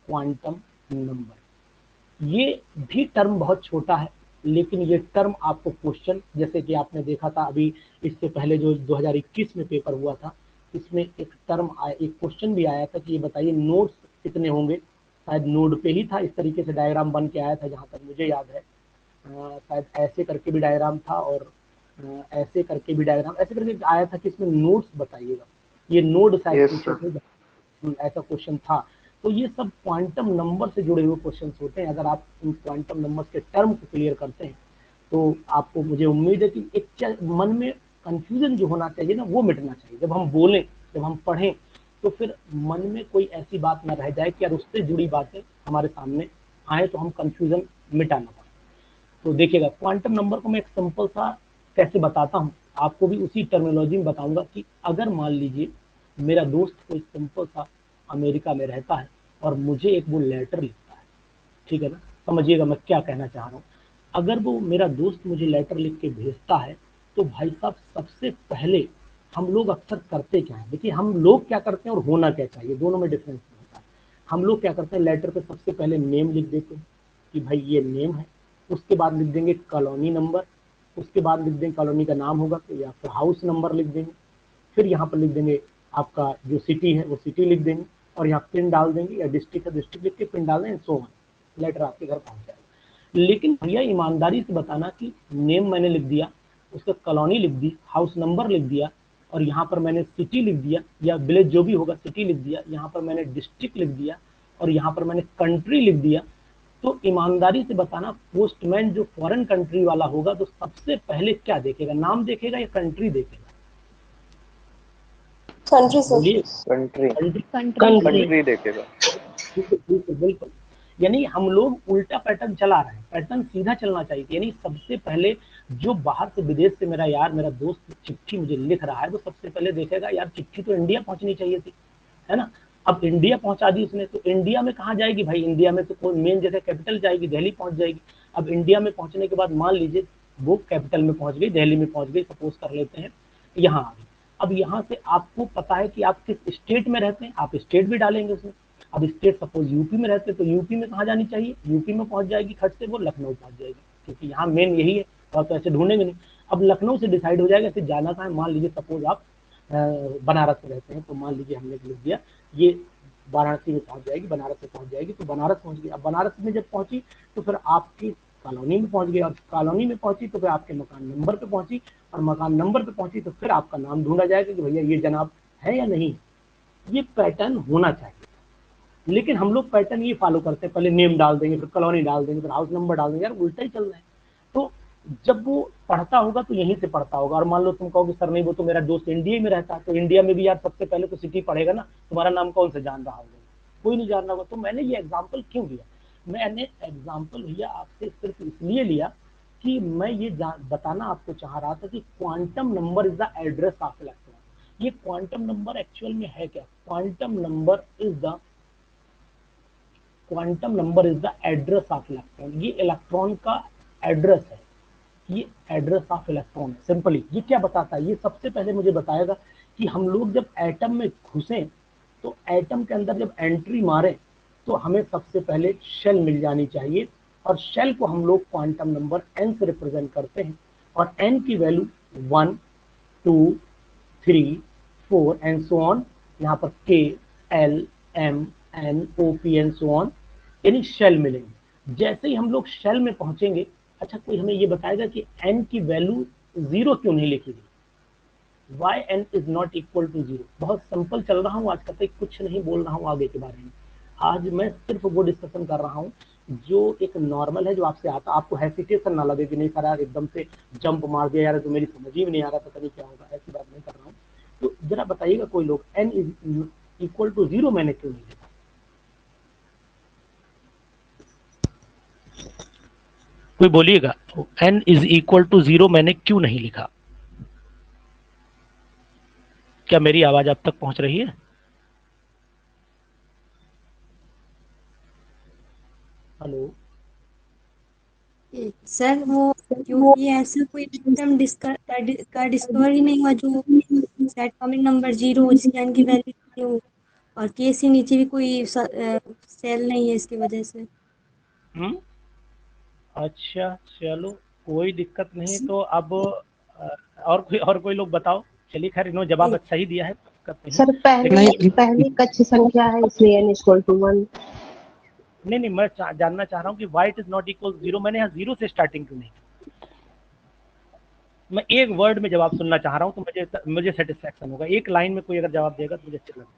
क्वांटम नंबर। ये भी टर्म बहुत छोटा है, लेकिन ये टर्म आपको क्वेश्चन, जैसे कि आपने देखा था अभी इससे पहले जो 2021 में पेपर हुआ था, इसमें एक टर्म आया, एक क्वेश्चन भी आया था कि ये बताइए नोड्स कितने होंगे। शायद नोड पे ही था, इस तरीके से डायग्राम बन के आया था जहां तक मुझे याद है। शायद ऐसे करके भी डायग्राम था, और ऐसे करके भी डायग्राम, ऐसे करके आया था कि इसमें नोड्स बताइएगा। ये नोड शायद पूछे थे, ऐसा क्वेश्चन था। तो ये सब क्वांटम नंबर से जुड़े हुए क्वेश्चंस होते हैं। अगर आप इन क्वांटम नंबर्स के टर्म को क्लियर करते हैं तो आपको, मुझे उम्मीद है कि एक मन में कंफ्यूजन जो होना चाहिए ना, वो मिटना चाहिए। जब हम बोलें, जब हम पढ़ें, तो फिर मन में कोई ऐसी बात ना रह जाए कि यार उससे जुड़ी बातें हमारे सामने आए तो हम कंफ्यूजन मिटा ना पाए। तो देखिएगा, क्वांटम नंबर को मैं एक सिंपल सा कैसे बताता हूँ, आपको भी उसी टर्मिनोलॉजी में बताऊंगा कि अगर मान लीजिए मेरा दोस्त कोई सिंपल सा अमेरिका में रहता है और मुझे एक वो लेटर लिखता है, ठीक है ना, समझिएगा मैं क्या कहना चाह रहा हूँ। अगर वो मेरा दोस्त मुझे लेटर लिख के भेजता है तो भाई साहब, सबसे पहले हम लोग अक्सर करते क्या है, देखिए हम लोग क्या करते हैं और होना क्या चाहिए, दोनों में डिफरेंस होता है। हम लोग क्या करते हैं, लेटर पे सबसे पहले नेम लिख देते हैं कि भाई ये नेम है, उसके बाद लिख देंगे कॉलोनी नंबर, उसके बाद लिख देंगे कॉलोनी का नाम होगा तो, या फिर हाउस नंबर लिख देंगे, फिर यहाँ पर लिख देंगे आपका जो सिटी है वो सिटी लिख देंगे, और यहाँ पिन डाल देंगे, या डिस्ट्रिक्ट है डिस्ट्रिक्ट लिख के पिन डाल देंगे, सो ऑन, लेटर आपके घर पहुंच जाएगा। लेकिन भैया ईमानदारी से बताना कि नेम मैंने लिख दिया, उसका कॉलोनी लिख दी, हाउस नंबर लिख दिया, और यहाँ पर मैंने सिटी लिख दिया, या विलेज जो भी होगा सिटी लिख दिया, यहाँ पर मैंने डिस्ट्रिक्ट लिख दिया, और यहाँ पर मैंने कंट्री लिख दिया, तो ईमानदारी से बताना, पोस्टमैन जो फॉरेन कंट्री वाला होगा तो सबसे पहले क्या देखेगा, नाम देखेगा या कंट्री देखेगा? Country sir. बोलिए। कंट्री देखेगा। बिल्कुल बिल्कुल। यानी हम लोग उल्टा पैटर्न चला रहे हैं, पैटर्न सीधा चलना चाहिए। यानी सबसे पहले जो बाहर से, विदेश से मेरा यार, मेरा दोस्त चिट्ठी मुझे लिख रहा है, तो सबसे पहले देखेगा यार चिट्ठी तो इंडिया पहुंचनी चाहिए थी, है ना। अब इंडिया पहुंचा दी उसने, तो इंडिया में कहाँ जाएगी भाई, इंडिया में तो कोई मेन जगह कैपिटल जाएगी, दिल्ली पहुंच जाएगी। अब इंडिया में पहुंचने के बाद मान लीजिए वो कैपिटल में पहुंच गई, दिल्ली में पहुंच गई, सपोज कर लेते हैं, यहाँ आ गई। अब यहाँ से आपको पता है कि आप किस स्टेट में रहते हैं, आप स्टेट भी डालेंगे उसमें। अब स्टेट सपोज यूपी में रहते हैं तो यूपी में कहाँ जानी चाहिए, यूपी में पहुंच जाएगी, खट से वो लखनऊ पहुंच जाएगी। क्योंकि यहाँ मेन यही है, और तो ऐसे ढूंढेंगे नहीं। अब लखनऊ से डिसाइड हो जाएगा फिर जाना कहाँ है। मान लीजिए सपोज आप बनारस में रहते हैं, तो मान लीजिए हमने लिख दिया ये वाराणसी में पहुंच जाएगी, बनारस में पहुंच जाएगी, तो बनारस पहुंच गई। अब बनारस में जब पहुंची तो फिर आपकी कॉलोनी में पहुंच गई, और कॉलोनी में पहुंची तो फिर आपके मकान नंबर पे पहुंची, और मकान नंबर पे पहुंची तो फिर आपका नाम ढूंढा जाएगा कि भैया ये जनाब है या नहीं। ये पैटर्न होना चाहिए, लेकिन हम लोग पैटर्न ये फॉलो करते हैं, पहले नेम डाल देंगे, फिर कॉलोनी डाल देंगे, फिर हाउस नंबर डाल देंगे। यार उल्टा ही चल रहा है। तो जब वो पढ़ता होगा तो यहीं से पढ़ता होगा। और मान लो तुम कहोगे सर नहीं वो तो मेरा दोस्त इंडिया में रहता है, तो इंडिया में भी यार सबसे पहले तो सिटी पढ़ेगा ना, तुम्हारा नाम कौन से जान रहा होगा, कोई नहीं जान रहा होगा। तो मैंने ये एग्जाम्पल क्यों लिया, मैंने एग्जाम्पल भैया आपसे सिर्फ इसलिए लिया कि मैं ये बताना आपको चाह रहा था कि quantum number is the address of electron. ये क्वांटम नंबर एक्चुअल में है क्या? Quantum number is the address of electron. ये इलेक्ट्रॉन का एड्रेस है, ये एड्रेस ऑफ इलेक्ट्रॉन है। सिंपली ये क्या बताता है, ये सबसे पहले मुझे बताएगा कि हम लोग जब एटम में घुसे तो एटम के अंदर जब एंट्री मारे तो हमें सबसे पहले शेल मिल जानी चाहिए, और शेल को हम लोग क्वांटम नंबर n से रिप्रेजेंट करते हैं, और n की वैल्यू 1 2 3 4 एंड सो ऑन। यहाँ पर k l m n o p and so on, यानी शेल मिलेंगे। जैसे ही हम लोग शेल में पहुंचेंगे, अच्छा कोई हमें ये बताएगा कि n की वैल्यू 0 क्यों नहीं लिखी गई? Why n is not equal to 0? बहुत सिंपल चल रहा हूँ आज, कतई कुछ नहीं बोल रहा हूँ आगे के बारे में। आज मैं सिर्फ वो डिस्कशन कर रहा हूँ जो एक नॉर्मल है, जो आपसे आता, आपको हेसिटेशन ना लगे कि नहीं सर यार एकदम से जंप मार दिया यार, तो मेरी समझ ही में नहीं आ रहा, पता नहीं क्या होगा, ऐसी बात नहीं कर रहा हूँ। तो जरा बताइएगा कोई लोग, n इज इक्वल टू 0 मैंने क्यों नहीं लिखा? कोई बोलिएगा, n इज इक्वल टू 0 मैंने क्यों नहीं लिखा? क्या मेरी आवाज आप तक पहुंच रही है? हेलो सर वो क्योंकि ऐसा कोई एटम का डिस्कवर ही नहीं हुआ जो एटॉमिक नंबर 0 हो, जिसकी n की वैल्यू हो, और k से नीचे भी कोई सेल नहीं है इसकी वजह से। अच्छा चलो कोई दिक्कत नहीं। तो अब और कोई लोग बताओ। चलिए खैर इन्होंने जवाब अच्छा ही दिया है, दिक्कत नहीं। सर लेकिन पहली कच्छ संख्या है इसलिए n इक्वल टू 1। नहीं मैं जानना चाह रहा हूँ कि why it is not equal 0, मैंने यहाँ 0 से स्टार्टिंग क्यों नहीं? मैं एक वर्ड में जवाब सुनना चाह रहा हूँ, तो मुझे सेटिस्फेक्शन होगा। एक लाइन में कोई अगर जवाब देगा तो मुझे अच्छा लगेगा।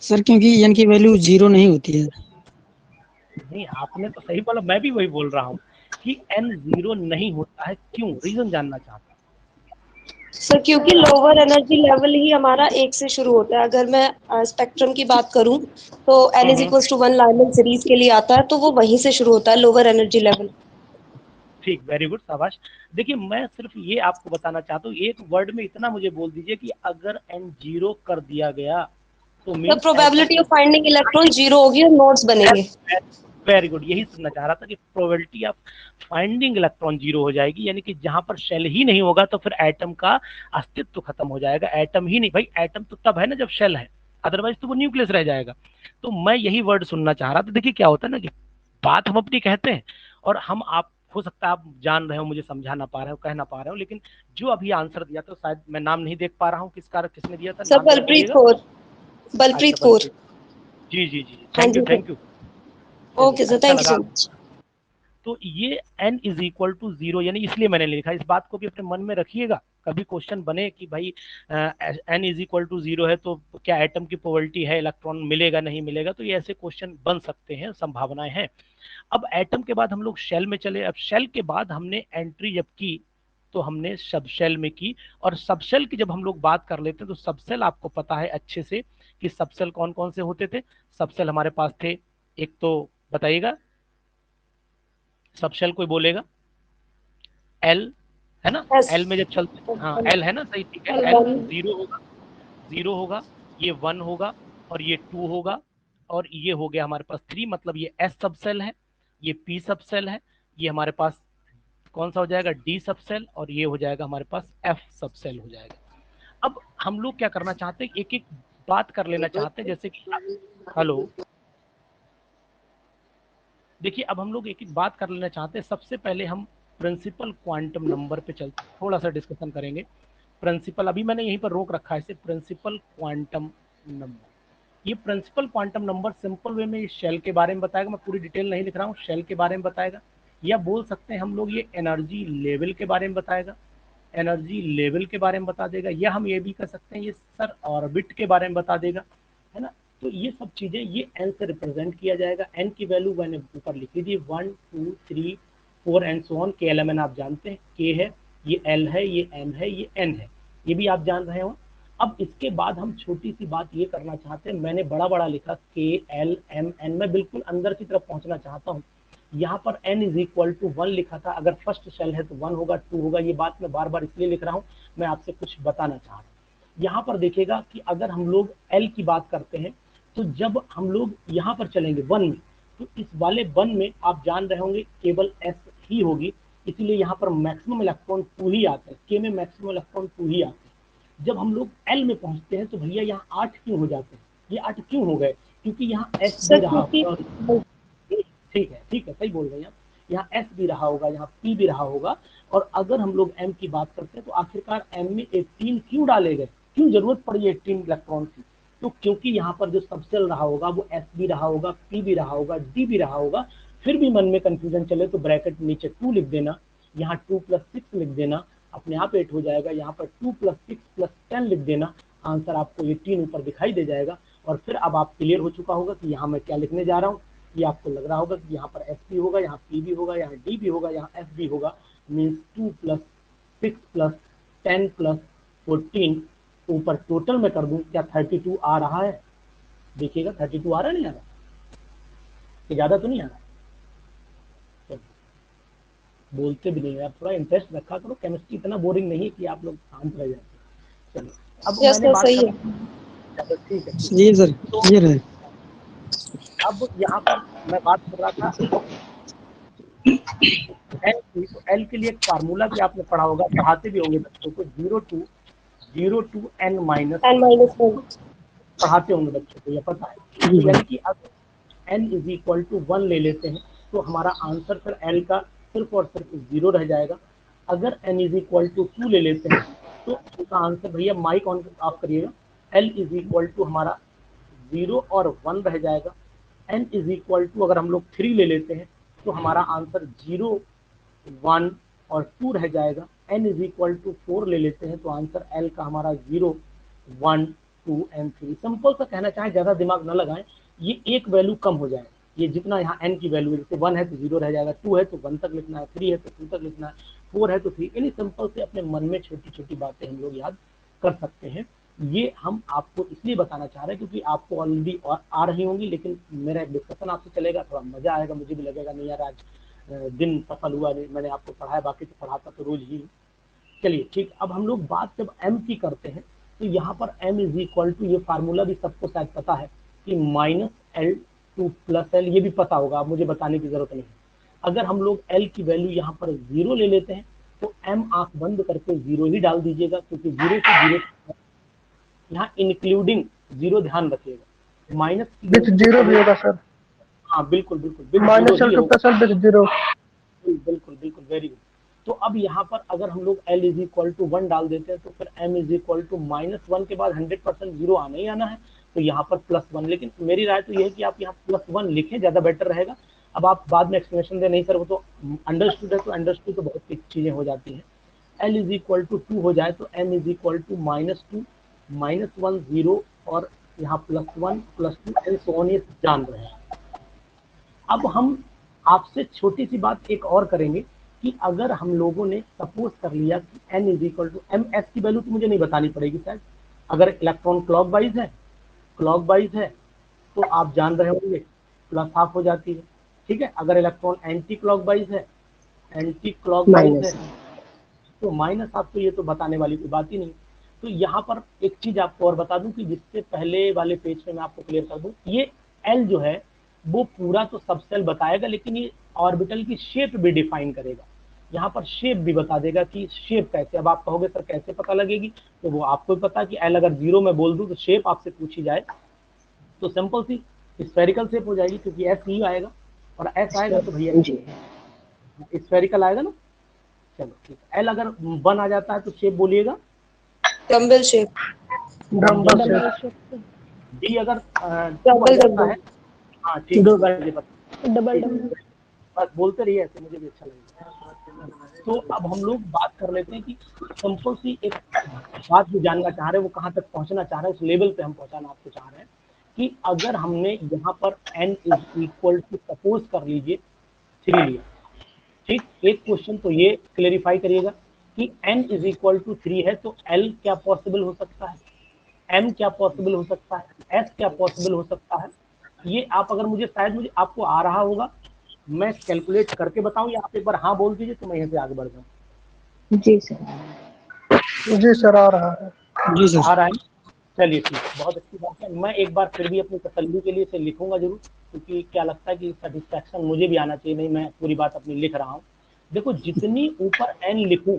सर क्योंकि n की वैल्यू 0 नहीं होती है। नहीं आपने तो सही बोला, मैं भी वही बोल रहा हूँ कि n 0 नहीं होता है। क्यों? रीजन जानना चाहता हूँ। सर क्योंकि लोअर एनर्जी लेवल ही हमारा 1 से शुरू होता है। अगर मैं स्पेक्ट्रम की बात करूं तो n is equal to 1 Lyman series के लिए आता है, तो वो वहीं से शुरू होता है, लोअर एनर्जी लेवल। ठीक, वेरी गुड, शाबाश। देखिए मैं सिर्फ ये आपको बताना चाहता हूँ, एक वर्ड में इतना मुझे बोल दीजिए कि अगर n 0 कर दिया गया तो the means probability of finding electron 0 होगी और नोड्स बनेंगे। वेरी गुड, यही सुनना चाह रहा था कि प्रोबेबिलिटी ऑफ फाइंडिंग इलेक्ट्रॉन 0 हो जाएगी, यानी कि जहां पर शेल ही नहीं होगा तो फिर एटम का अस्तित्व खत्म हो जाएगा। एटम ही नहीं भाई, एटम तो तब है ना जब शेल है, अदरवाइज तो वो न्यूक्लियस रह जाएगा। तो मैं यही वर्ड सुनना चाह रहा था। देखिए क्या होता है ना कि बात हम अपनी कहते हैं, और हम आप हो सकता है आप जान रहे हो, मुझे समझा ना पा रहे हो, कह ना पा रहे हो, लेकिन जो अभी आंसर दिया था शायद मैं नाम नहीं देख पा रहा हूँ किसने दिया था, सर नाम जरा बलप्रीत बोलिएगा। कौर। अच्छा बलप्रीत कौर। बलप्रीत, जी जी जी, हाँ थैंक जी you sir. Thank you. Okay sir, अच्छा थैंक यू लगा। So much. तो ये n इज इक्वल टू 0 यानी इसलिए मैंने लिखा। इस बात को भी अपने मन में रखिएगा, कभी क्वेश्चन बने कि भाई n इज इक्वल टू 0 है तो क्या एटम की प्रोबेबिलिटी है, इलेक्ट्रॉन मिलेगा नहीं मिलेगा, तो ये ऐसे क्वेश्चन बन सकते हैं, संभावनाएं हैं। अब एटम के बाद हम लोग शेल में चले। अब शेल के बाद हमने एंट्री जब की तो हमने सब शेल में की, और सब शेल की जब हम लोग बात कर लेते हैं तो सब शेल आपको पता है अच्छे से कि सब शेल कौन कौन से होते थे। सब शेल हमारे पास थे, एक तो बताइएगा, सब शेल कोई बोलेगा? एल है ना, एस। एल में जब चलते, हाँ एल है ना, सही ठीक है। L L1। 0 होगा, 0 होगा, ये 1 होगा, और ये 2 होगा, और ये हो गया हमारे पास 3, मतलब ये एस सब सेल है, ये पी सब सेल है, ये हमारे पास कौन सा हो जाएगा, डी सब सेल, और ये हो जाएगा हमारे पास एफ सब सेल हो जाएगा। अब हम लोग क्या करना चाहते हैं, एक एक बात कर लेना चाहते हैं, जैसे कि हेलो देखिए अब हम लोग एक एक बात कर लेना चाहते हैं। सबसे पहले हम प्रिंसिपल क्वांटम नंबर पे चलते थोड़ा सा डिस्कशन करेंगे। प्रिंसिपल अभी मैंने यहीं पर रोक रखा है इसे, प्रिंसिपल क्वांटम नंबर। ये principal quantum number simple way में शेल के बारे में बताएगा, मैं पूरी डिटेल नहीं लिख रहा हूँ, शेल के बारे में बताएगा, या बोल सकते हैं हम लोग ये एनर्जी लेवल के बारे में बताएगा, एनर्जी लेवल के बारे में बता देगा, या हम ये भी कर सकते हैं ये सर ऑर्बिट के बारे में बता देगा, है ना। तो ये सब चीजें ये एन से रिप्रेजेंट किया जाएगा। एन की वैल्यू मैंने ऊपर लिखी थी 1 2 3 4 एंड सो ऑन। के एल आप जानते हैं, के है, ये एल है, ये एम है, ये एन है, ये भी आप जान रहे हो। अब इसके बाद हम छोटी सी बात ये करना चाहते हैं, मैंने बड़ा बड़ा लिखा के एल एम एन, मैं बिल्कुल अंदर की तरफ पहुंचना चाहता हूँ। यहाँ पर n इज इक्वल टू 1 लिखा था, अगर फर्स्ट शेल है तो 1 होगा 2 होगा, ये बात मैं बार बार इसलिए लिख रहा हूँ, मैं आपसे कुछ बताना चाह रहा हूँ। यहाँ पर देखिएगा कि अगर हम लोग l की बात करते हैं तो जब हम लोग यहाँ पर चलेंगे 1 में, तो इस वाले 1 में आप जान रहे होंगे केवल s ही होगी, इसीलिए यहाँ पर मैक्सिमम इलेक्ट्रॉन 2 ही आते हैं, k में मैक्सिमम इलेक्ट्रॉन 2 ही आते हैं। जब हम लोग l में पहुंचते हैं तो भैया यहाँ 8 क्यों हो जाते हैं, ये 8 क्यों हो गए, क्योंकि यहाँ s भी रहा होगा। ठीक है सही बोल रहे हैं आप, यहाँ S भी रहा होगा, यहाँ P भी रहा होगा। और अगर हम लोग M की बात करते हैं तो आखिरकार M में 18 क्यों डाले गए, क्यों जरूरत पड़ी 18 इलेक्ट्रॉन की, तो क्योंकि यहाँ पर जो सबसेल रहा होगा वो S भी रहा होगा, P भी रहा होगा, D भी रहा होगा। फिर भी मन में कंफ्यूजन चले तो ब्रैकेट नीचे 2 लिख देना, यहाँ 2 + 6 लिख देना, अपने आप 8 हो जाएगा, यहाँ पर 2 + 6 + 10 लिख देना, आंसर आपको 18 ऊपर दिखाई दे जाएगा। और फिर अब आप क्लियर हो चुका होगा कि यहाँ मैं क्या लिखने जा रहा हूँ। ये आपको लग रहा होगा कि यहाँ पर एस भी होगा, यहाँ पी भी होगा, यहाँ डी भी होगा, यहाँ एफ भी होगा, मीन्स 2 + 6 + 10 + 14 ऊपर टोटल में कर दूं, क्या 32 आ रहा है, देखिएगा 32 आ रहा है, नहीं आ रहा, कि ज्यादा तो नहीं आ रहा, बोलते भी नहीं, आप थोड़ा इंटरेस्ट रखा करो, केमिस्ट्री इतना बोरिंग नहीं है कि आप लोग शांत रह जाते। चलो अब मैंने बात कर, ठीक है जी सर क्लियर है। अब यहाँ पर मैं बात कर रहा था एल की, तो एल के लिए एक फार्मूला भी आपने पढ़ा होगा, पढ़ाते भी होंगे बच्चों को, 0 to n - 1 पढ़ाते होंगे बच्चों को, ये पता है। तो यानी कि अगर n = 1 ले लेते हैं तो हमारा आंसर फिर l का सिर्फ और सिर्फ 0 रह जाएगा। अगर n = 2 ले लेते हैं तो उसका आंसर, भैया माइक ऑन ऑफ करिएगा, l = हमारा 0 और 1 रह जाएगा। n = अगर हम लोग 3 ले लेते हैं तो हमारा आंसर 0 1 और 2 रह जाएगा। n = 4 ले लेते हैं तो आंसर l का हमारा 0 1 2 एंड 3। सिंपल सा कहना चाहें, ज्यादा दिमाग न लगाएं, ये एक वैल्यू कम हो जाए, ये जितना यहाँ n की वैल्यू है, जैसे 1 है तो 0 रह जाएगा, 2 है तो 1 तक लिखना है, 3 है तो 2 तक लिखना है, 4 है तो 3, यानी सिंपल से अपने मन में छोटी छोटी बातें हम लोग याद कर सकते हैं। ये हम आपको इसलिए बताना चाह रहे हैं क्योंकि आपको ऑलरेडी आ रही होंगी, लेकिन मेरा एक डिस्कशन आपसे चलेगा, थोड़ा मजा आएगा, मुझे भी लगेगा नहीं यार आज दिन सफल हुआ, मैंने आपको पढ़ाया, बाकी तो पढ़ाता तो रोज ही। चलिए ठीक, अब हम लोग बात जब m की करते हैं तो यहाँ पर m = ये फार्मूला भी सबको शायद पता है कि -L to +L, ये भी पता होगा, आप मुझे बताने की जरूरत नहीं है। अगर हम लोग L की वैल्यू यहाँ पर 0 ले लेते हैं तो m आंख बंद करके 0 ही डाल दीजिएगा, क्योंकि 0 से 0 यहाँ इंक्लूडिंग 0 ध्यान रखिएगा, माइनस विथ 0 भी होगा सर, हाँ बिल्कुल बिल्कुल, -L to +L विथ 0, बिल्कुल बिल्कुल, वेरी गुड। तो अब यहाँ पर अगर हम लोग L = 1 डाल देते हैं तो फिर m = -1 के बाद 100% 0 आना ही आना है, तो यहाँ पर +1, लेकिन मेरी राय तो ये है कि आप यहाँ +1 लिखें, ज्यादा बेटर रहेगा। अब आप बाद में एक्सप्लेनेशन दे, नहीं सर वो तो अंडरस्टूड है, तो अंडरस्टूड तो बहुत सी चीजें हो जाती हैं। L = 2 हो जाए तो m = -2 -1 0 और यहाँ +1 +2 एंड सो ऑन, ये जान रहे हैं। अब हम आपसे छोटी सी बात एक और करेंगे कि अगर हम लोगों ने सपोज कर लिया कि n = ms की वैल्यू तो मुझे नहीं बतानी पड़ेगी शायद, अगर इलेक्ट्रॉन क्लॉकवाइज है तो आप जान रहे होंगे +½ हो जाती है, ठीक है। अगर इलेक्ट्रॉन एंटी क्लॉकवाइज है तो -½ तो ये तो बताने वाली कोई बात ही नहीं। तो यहाँ पर एक चीज आपको और बता दूं कि जिससे पहले वाले पेज पे मैं आपको क्लियर कर दूं, ये L जो है वो पूरा तो सबसेल बताएगा, लेकिन ये ऑर्बिटल की शेप भी डिफाइन करेगा, यहाँ पर शेप भी बता देगा कि शेप कैसे। अब आप कहोगे सर कैसे पता लगेगी, तो वो आपको पता कि L अगर 0 में बोल दूं तो शेप आपसे पूछी जाए तो सिंपल सी स्फेरिकल शेप हो जाएगी, क्योंकि S ही आएगा, और एस आएगा तो भैया स्फेरिकल आएगा ना। चलो ठीक है। एल अगर 1 आ जाता है तो शेप बोलिएगा। Dumbbell shape. Dumbbell double shape. Shape, D अगर 2 आ डबल जाता डम्बल। है, हाँ ठीक है, मुझे पता, डबल ठीक है, डबल। बस बोलते रहिए ऐसे, मुझे भी अच्छा लगेगा। तो अब हम लोग बात कर लेते हैं कि सिंपल सी एक बात जो जानना चाह रहे हैं वो कहाँ तक पहुंचना चाह रहे हैं, उस लेवल पे हम पहुंचाना आपको चाह रहे हैं कि अगर हमने यहाँ पर n is equal to suppose कर लीजिए 3 लिया, ठीक, एक क्वेश्चन तो ये क्लेरिफाई करिएगा कि n इज इक्वल टू 3 है तो l क्या पॉसिबल हो सकता है, m क्या पॉसिबल हो सकता है, s क्या पॉसिबल हो सकता है। ये आप अगर मुझे शायद मुझे आपको आ रहा होगा, मैं कैलकुलेट करके बताऊं या आप एक बार हाँ बोल दीजिए तो मैं यहाँ से आगे बढ़ जाऊँ। जी सर। जी सर आ रहा है। जी सर। आ रहा है ना? चलिए ठीक है, बहुत अच्छी बात है। मैं एक बार फिर भी अपनी तसल्ली के लिए इसे लिखूंगा जरूर, क्योंकि क्या लगता है कि सेटिस्फैक्शन मुझे भी आना चाहिए। नहीं, मैं पूरी बात अपनी लिख रहा हूँ। देखो, जितनी ऊपर n लिखूं,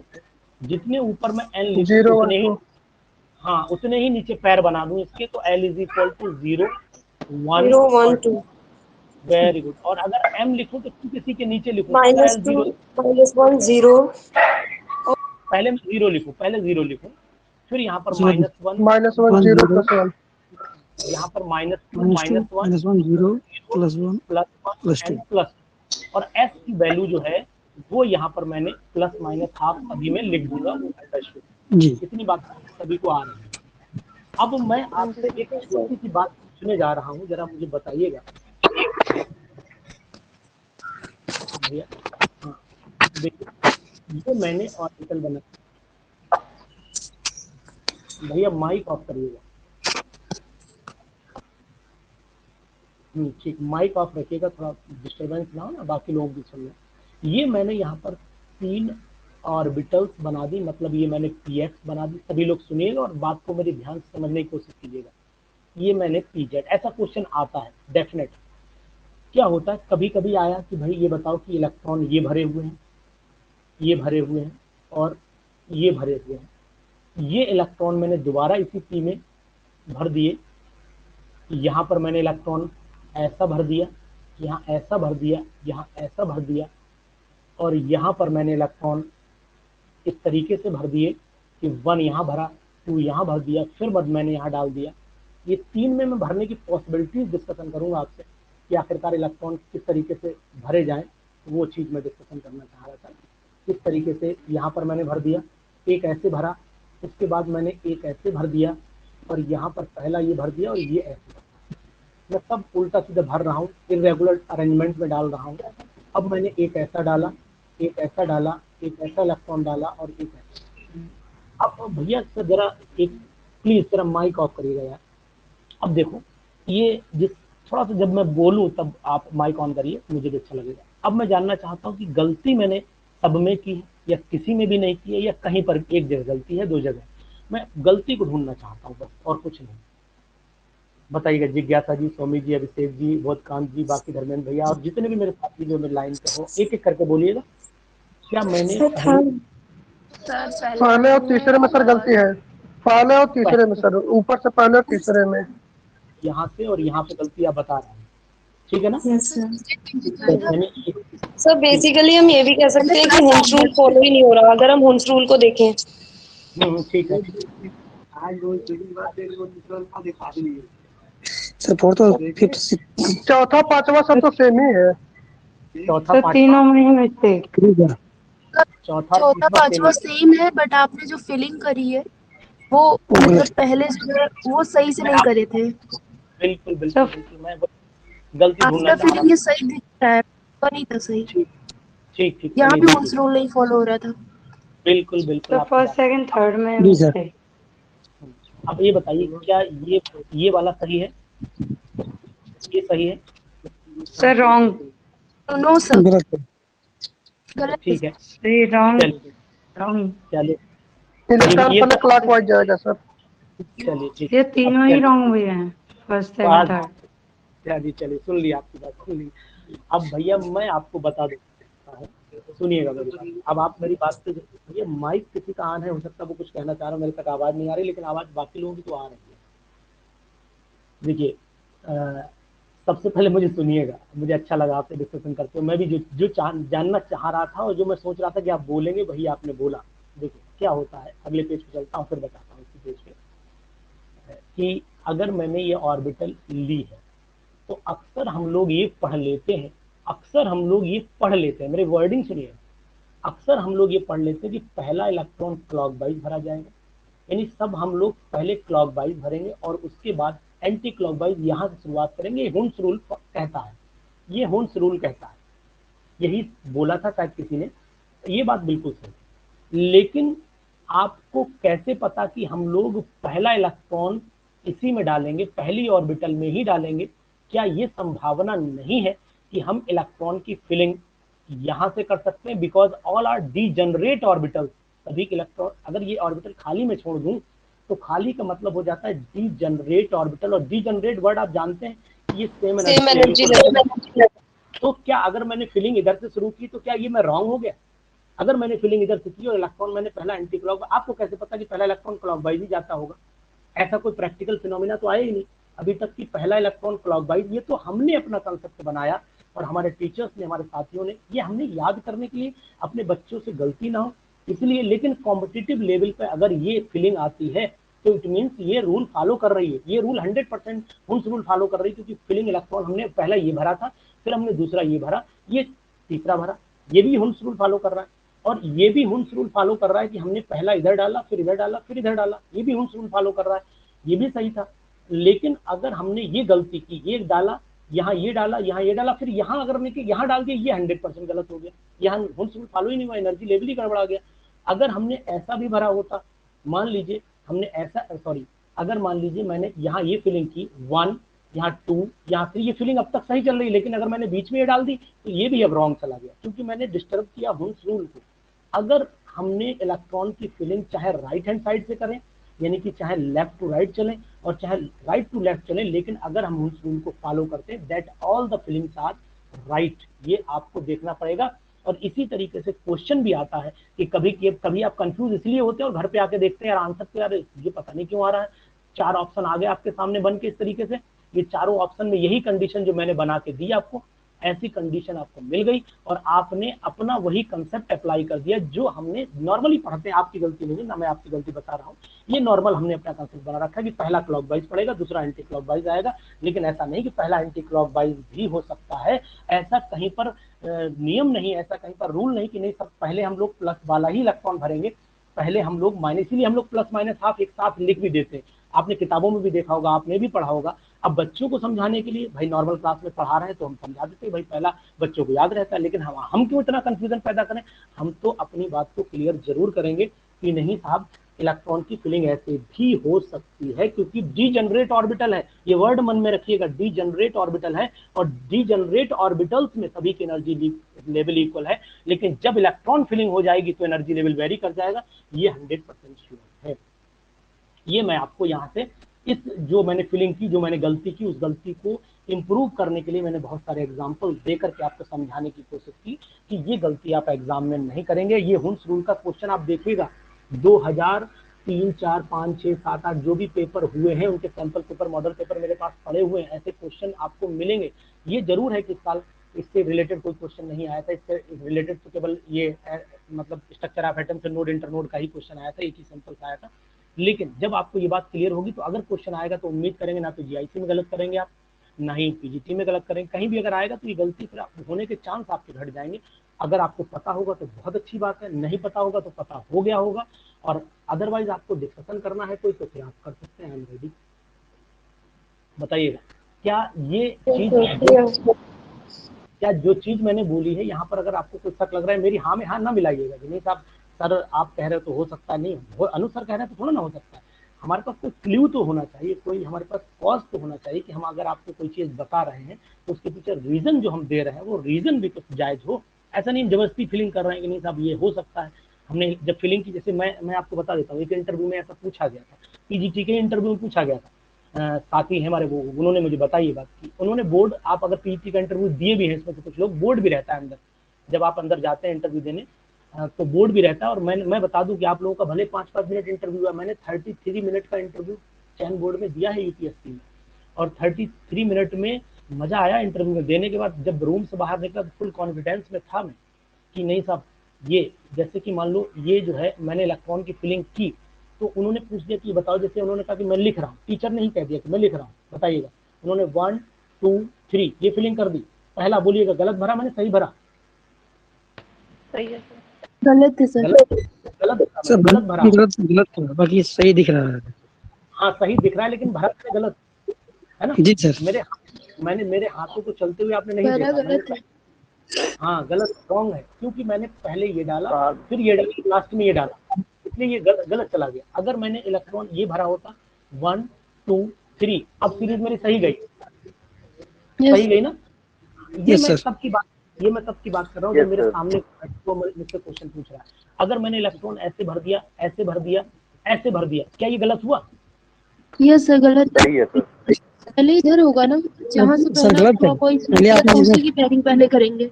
जितने ऊपर मैं n लिखूं 0 1 उतने ही, 2। हाँ उतने ही नीचे पैर बना दूं इसके, तो l इज इक्वल टू 0 1 0 1 और 2 2। Very good. और अगर m लिखूं तो किसी के नीचे लिखूं, पहले -2 0, -1 0 पहले मैं 0 लिखूं, पहले 0 लिखूं, फिर यहाँ पर सर -1, -1 0 0 +1। यहाँ पर -2 -2 -1 -1 0 +1 +1 +2। एंड प्लस, और s की वैल्यू जो है वो यहाँ पर मैंने प्लस माइनस हाफ सभी में लिख दूंगा, वो अंडरस्टूड। जी। इतनी बात सभी को आ रही है। अब मैं हाँ जी आपसे सर। एक छोटी सी बात पूछने जा रहा हूँ, जरा मुझे बताइएगा भैया। हाँ देखिए, ये मैंने ऑर्बिटल बना, भैया माइक ऑफ करिएगा। ठीक, माइक ऑफ रखिएगा, थोड़ा डिस्टर्बेंस ना हो ना, बाकी लोग भी सुन लें। ये मैंने यहाँ पर 3 ऑर्बिटल्स बना दी, मतलब ये मैंने px बना दी। सभी लोग सुनिएगा और बात को मेरे ध्यान से समझने की कोशिश कीजिएगा। ये मैंने pz, ऐसा क्वेश्चन आता है डेफिनेट। क्या होता है, कभी कभी आया कि भाई ये बताओ कि इलेक्ट्रॉन ये भरे हुए हैं, ये भरे हुए हैं और ये भरे हुए हैं, ये इलेक्ट्रॉन मैंने दोबारा इसी p में भर दिए। यहाँ पर मैंने इलेक्ट्रॉन ऐसा भर दिया, यहाँ ऐसा भर दिया, यहाँ ऐसा भर दिया, और यहाँ पर मैंने इलेक्ट्रॉन इस तरीके से भर दिए कि 1 यहाँ भरा, 2 यहाँ भर दिया, फिर मैंने यहाँ डाल दिया। ये 3 में मैं भरने की पॉसिबिलिटीज डिस्कशन करूंगा आपसे कि आखिरकार इलेक्ट्रॉन किस तरीके से भरे जाएं, वो चीज़ मैं डिस्कशन करना चाह रहा था। किस तरीके से यहाँ पर मैंने भर दिया, एक ऐसे भरा, उसके बाद मैंने एक ऐसे भर दिया, और यहाँ पर पहला ये भर दिया और ये ऐसे। मैं सब उल्टा सीधा भर रहा हूँ, इरेगुलर अरेंजमेंट में डाल रहा हूँ। अब मैंने एक ऐसा डाला, एक ऐसा डाला, एक ऐसा इलेक्ट्रॉन डाला और एक ऐसा। अब भैया सर जरा एक प्लीज जरा माइक ऑफ करिएगा यार। अब देखो, ये जिस थोड़ा सा जब मैं बोलूं तब आप माइक ऑन करिए, मुझे भी अच्छा लगेगा। अब मैं जानना चाहता हूँ कि गलती मैंने सब में की है या किसी में भी नहीं की है, या कहीं पर एक जगह गलती है, 2 जगह। मैं गलती को ढूंढना चाहता हूँ बस, और कुछ नहीं। बताइएगा जिज्ञासा जी, स्वामी जी, अभिषेक जी, बोधकांत जी, बाकी धर्मेंद्र भैया और जितने भी मेरे साथी जो मेरे लाइन पे हो, एक एक करके बोलिएगा। क्या मैंने सर पहले सर पहले पहले और ऑप्शन तीसरे में सर गलती है। पहले और तीसरे में सर, ऊपर से पहले और तीसरे में। यहाँ से और यहाँ पे गलती आप बता रहे हैं, ठीक है ना? Yes sir. तो मैंने सर बेसिकली हम ये भी कह सकते हैं कि हुंस रूल फॉलो ही नहीं हो रहा, अगर हम हुंस रूल को देखें। ठीक है। सर फोर्थ और फिफ्थ चौथा पांचवा सब तो सेम ही है। चौथा सर पांचवा, तीनों में ही मिस्टेक। चौथा चौथा पांचवा सेम पांचवा है। सेम है, बट आपने जो फिलिंग करी है वो मतलब पहले जो है वो सही से नहीं करे थे। बिल्कुल बिल्कुल सर बिल्कुल, मैं गलती ढूंढना आफ्टर चाह रहा फिलिंग था। ये सही दिख रहा है, पर नहीं था सही। ठीक ठीक ठीक, यहाँ चलिए भी देखिए, उस रूल नहीं फॉलो हो रहा था। बिल्कुल बिल्कुल सर आपकी फर्स्ट बात। सेकंड थर्ड में जी सर। मिस्टेक। अब ये बताइए, क्या ये वाला सही है, ये सही है? Sir wrong. नो सर, गलत है। गलत है। ठीक है, सही रॉन्ग चलिए रॉन्ग। चलिए, इलेक्ट्रॉन ये पहले तो क्लॉकवाइज जाएगा सर। चलिए ठीक ये है। अब तीनों ही रॉन्ग हुए हैं, फर्स्ट सेकंड बात, थर्ड। चलिए चलिए, सुन लिया आपकी बात, सुन ली। अब भैया मैं आपको बता देता हूँ, सुनिएगा मेरी बात। अब आप मेरी बात से, ये माइक किसी का ऑन है, हो सकता है वो कुछ कहना चाह रहा है, मेरे तक आवाज नहीं आ रही, लेकिन आवाज बाकी लोगों की तो आ रही है। देखिए, सबसे पहले मुझे सुनिएगा, मुझे अच्छा लगा आपसे डिस्कशन करते हुए। मैं भी जो जानना चाह रहा था और जो मैं सोच रहा था कि आप बोलेंगे वही आपने बोला। देखिए क्या होता है, अगले पेज पे चलता हूँ फिर बताता हूँ इसी पेज पे कि अगर मैंने ये ऑर्बिटल ली है तो अक्सर हम लोग ये पढ़ लेते हैं, मेरे वर्डिंग सुनिए, अक्सर हम लोग ये पढ़ लेते हैं कि पहला इलेक्ट्रॉन क्लॉकवाइज भरा जाएगा, यानी सब हम लोग पहले क्लॉकवाइज भरेंगे और उसके बाद एंटी क्लॉकवाइज यहां से शुरुआत करेंगे। ये हुन्स रूल कहता है, यही बोला था शायद किसी ने, ये बात बिल्कुल सही। लेकिन आपको कैसे पता कि हम लोग पहला इलेक्ट्रॉन इसी में डालेंगे, पहली ऑर्बिटल में ही डालेंगे? क्या ये संभावना नहीं है कि हम इलेक्ट्रॉन की फिलिंग यहां से कर सकते हैं? Because all are degenerate orbitals, सभी इलेक्ट्रॉन अगर ये ऑर्बिटल खाली में छोड़ दूं तो खाली का मतलब हो जाता है डीजनरेट ऑर्बिटल, और डीजनरेट वर्ड आप जानते हैं कि ये सेम एनर्जी लेवल। तो क्या अगर मैंने फिलिंग इधर से शुरू की तो क्या ये मैं रॉन्ग हो गया? अगर मैंने फिलिंग इधर से की और इलेक्ट्रॉन मैंने पहला एंटी क्लॉक, आपको कैसे पता कि पहला इलेक्ट्रॉन क्लॉकवाइज ही जाता होगा? ऐसा कोई प्रैक्टिकल फिनोमिना तो आया ही नहीं अभी तक कि पहला इलेक्ट्रॉन क्लॉकवाइज। ये तो हमने अपना कंसेप्ट बनाया और हमारे टीचर्स ने, हमारे साथियों ने, ये हमने याद करने के लिए, अपने बच्चों से गलती ना हो इसलिए। लेकिन कॉम्पिटिटिव लेवल पे अगर ये फीलिंग आती है तो इट मीन्स ये रूल फॉलो कर रही है, ये रूल 100% हुन्स रूल फॉलो कर रही है, क्योंकि फिलिंग इलेक्ट्रॉन हमने पहला ये भरा था, फिर हमने दूसरा ये भरा, ये तीसरा भरा, ये भी हुन्स रूल फॉलो कर रहा है। और ये भी हुन्स रूल फॉलो कर रहा है कि हमने पहला इधर डाला, फिर इधर डाला, फिर इधर डाला, ये भी हुन्स रूल फॉलो कर रहा है, ये भी सही था। लेकिन अगर हमने ये गलती की, ये डाला, यहाँ ये डाला, यहाँ ये डाला, फिर यहाँ अगर हमने यहाँ डाल दिया, ये 100% गलत हो गया, यहाँ हुन्स रूल फॉलो ही नहीं हुआ, एनर्जी लेवल ही गड़बड़ा गया। अगर हमने ऐसा भी भरा होता, मान लीजिए हमने ऐसा, सॉरी, अगर मान लीजिए मैंने यहाँ ये फिलिंग की 1, यहाँ 2, यहाँ 3, ये फिलिंग अब तक सही चल रही है, लेकिन अगर मैंने बीच में ये डाल दी तो ये भी अब रॉन्ग चला गया, क्योंकि मैंने डिस्टर्ब किया हुन्स रूल को। अगर हमने इलेक्ट्रॉन की फिलिंग चाहे राइट हैंड साइड से करें, यानी कि चाहे लेफ्ट टू राइट चलें और चाहे राइट टू लेफ्ट चलें, लेकिन अगर हम हुन्स रूल को फॉलो करते हैं, that all the fillings are right, ये आपको देखना पड़ेगा। और इसी तरीके से क्वेश्चन भी आता है कि कभी आप कंफ्यूज इसलिए होते हैं और घर पे आके देखते हैं यार आंसर तो यार ये पता नहीं क्यों आ रहा है, 4 ऑप्शन आ गए आपके सामने बन के इस तरीके से, ये चारों ऑप्शन में यही कंडीशन जो मैंने बना के दी आपको, ऐसी कंडीशन आपको मिल गई और आपने अपना वही कंसेप्ट अप्लाई कर दिया जो हमने नॉर्मली पढ़ते हैं। आपकी गलती नहीं है ना, मैं आपकी गलती बता रहा हूँ, ये नॉर्मल हमने अपना कंसेप्ट बना रखा है कि पहला क्लॉकवाइज पड़ेगा, दूसरा एंटी क्लॉकवाइज आएगा। लेकिन ऐसा नहीं कि पहला एंटी क्लॉकवाइज भी हो सकता है, ऐसा कहीं पर नियम नहीं, ऐसा कहीं पर रूल नहीं कि नहीं सब पहले हम लोग प्लस वाला ही इलेक्ट्रॉन भरेंगे, पहले हम लोग माइनस, इसीलिए हम लोग प्लस माइनस हाफ एक साथ लिख भी देते हैं। आपने किताबों में भी देखा होगा, आपने भी पढ़ा होगा। अब बच्चों को समझाने के लिए भाई नॉर्मल क्लास में पढ़ा रहे हैं तो हम समझा देते हैं, भाई पहला बच्चों को याद रहता है, लेकिन हम क्यों इतना कंफ्यूजन पैदा करें? हम तो अपनी बात को क्लियर जरूर करेंगे कि नहीं साहब, इलेक्ट्रॉन की फिलिंग ऐसे भी हो सकती है, क्योंकि डीजनरेट ऑर्बिटल है, ये वर्ड मन में रखिएगा, डीजनरेट ऑर्बिटल है, और डीजनरेट ऑर्बिटल्स में सभी की एनर्जी लेवल इक्वल है, लेकिन जब इलेक्ट्रॉन फिलिंग हो जाएगी तो एनर्जी लेवल वेरी कर जाएगा, ये 100% श्योर है। ये मैं आपको यहाँ से इस जो मैंने फिलिंग की, जो मैंने गलती की, उस गलती को इम्प्रूव करने के लिए मैंने बहुत सारे एग्जाम्पल दे करके आपको समझाने की कोशिश की कि ये गलती आप एग्जाम में नहीं करेंगे। ये हुन्स रूल का क्वेश्चन आप देखिएगा, 2003, 4, 5, 6, 7, 8 जो भी पेपर हुए हैं उनके सैंपल पेपर, मॉडल पेपर मेरे पास पड़े हुए हैं, ऐसे क्वेश्चन आपको मिलेंगे। ये जरूर है कि इस साल इससे रिलेटेड कोई क्वेश्चन नहीं आया था, इससे रिलेटेड तो केवल ये मतलब स्ट्रक्चर ऑफ एटम से नोड इंटरनोड का ही क्वेश्चन आया था, एक ही सैंपल से आया था। लेकिन जब आपको ये बात क्लियर होगी तो अगर क्वेश्चन आएगा तो उम्मीद करेंगे ना तो जीआईसी में गलत करेंगे आप, ना ही पीजीटी में गलत करेंगे, कहीं भी अगर आएगा तो ये गलती फिर होने के चांस आपके घट जाएंगे। अगर आपको पता होगा तो बहुत अच्छी बात है, नहीं पता होगा तो पता हो गया होगा, और अदरवाइज आपको डिस्कशन करना है कोई तो फिर आप कर सकते हैं। आई एम रेडी, बताइएगा क्या ये चीज, क्या जो चीज मैंने बोली है यहाँ पर अगर आपको कुछ शक लग रहा है, मेरी हाँ में हाँ ना मिलाइएगा कि नहीं साहब सर आप कह रहे हो तो हो सकता है, नहीं अनुसर कह रहे हैं तो थोड़ा ना हो सकता है। हमारे पास कोई क्ल्यू तो होना चाहिए, कोई हमारे पास कॉज तो होना चाहिए कि हम अगर आपको कोई चीज बता रहे हैं तो उसके पीछे रीजन जो हम दे रहे हैं वो रीजन भी कुछ जायज हो। ऐसा नहीं जबरदस्ती फीलिंग कर रहे हैं कि नहीं साहब ये हो सकता है। हमने जब फीलिंग की, जैसे मैं आपको बता देता हूँ, एक इंटरव्यू में ऐसा पूछा गया था, पीजीटी के इंटरव्यू में पूछा गया था, साथी हमारे वो उन्होंने मुझे बताई ये बात की, उन्होंने बोर्ड, आप अगर पीजीटी का इंटरव्यू दिए भी हैं, इसमें से कुछ लोग बोर्ड भी रहता है अंदर, जब आप अंदर जाते हैं इंटरव्यू देने तो बोर्ड भी रहता है। और मैं बता दूं कि आप लोगों का भले 5-5 मिनट इंटरव्यू है, मैंने 33 मिनट का इंटरव्यू चैन बोर्ड में दिया है यूपीएससी में, और 33 मिनट में मजा आया इंटरव्यू में देने के बाद। जब रूम से बाहर निकला तो फुल कॉन्फिडेंस में था मैं कि नहीं साहब, ये जैसे कि मान लो ये जो है मैंने इलेक्ट्रॉन की फिलिंग की, तो उन्होंने पूछ दिया कि बताओ, जैसे उन्होंने कहा कि मैं लिख रहा हूँ, टीचर ने ही कह दिया कि मैं लिख रहा हूँ, बताइएगा। उन्होंने 1 2 3 ये फिलिंग कर दी, पहला बोलिएगा गलत भरा मैंने सही भरा? सही है सर। गलत है सर। गलत गलत सर गलत भरा। गलत गलत था, बाकी सही दिख रहा है। हाँ सही दिख रहा है, लेकिन भरा मैंने गलत, है ना? जी सर। मेरे हाथों को चलते हुए आपने नहीं पहला देखा, गलत है। हाँ गलत रॉन्ग है, क्योंकि मैंने पहले ये डाला फिर ये डाला लास्ट में ये डाला, इसलिए ये गलत चला गया। अगर मैंने इलेक्ट्रॉन ये भरा होता 1 2 3, अब सीरीज मेरी सही गई, सही गई ना? ये Yes, मैं sir. सबकी बात कर रहा हूँ जो मेरे सामने मुझसे क्वेश्चन पूछ रहा है। अगर मैंने इलेक्ट्रॉन ऐसे भर दिया, ऐसे भर दिया, ऐसे भर दिया, क्या ये गलत हुआ? यस सर गलत सही है सर। पहले इधर होगा ना, जहाँ से सर पहला गलत है, क्लॉकवाइज पहले आपने तो उसी इधर- की पैरिंग पहले करेंगे।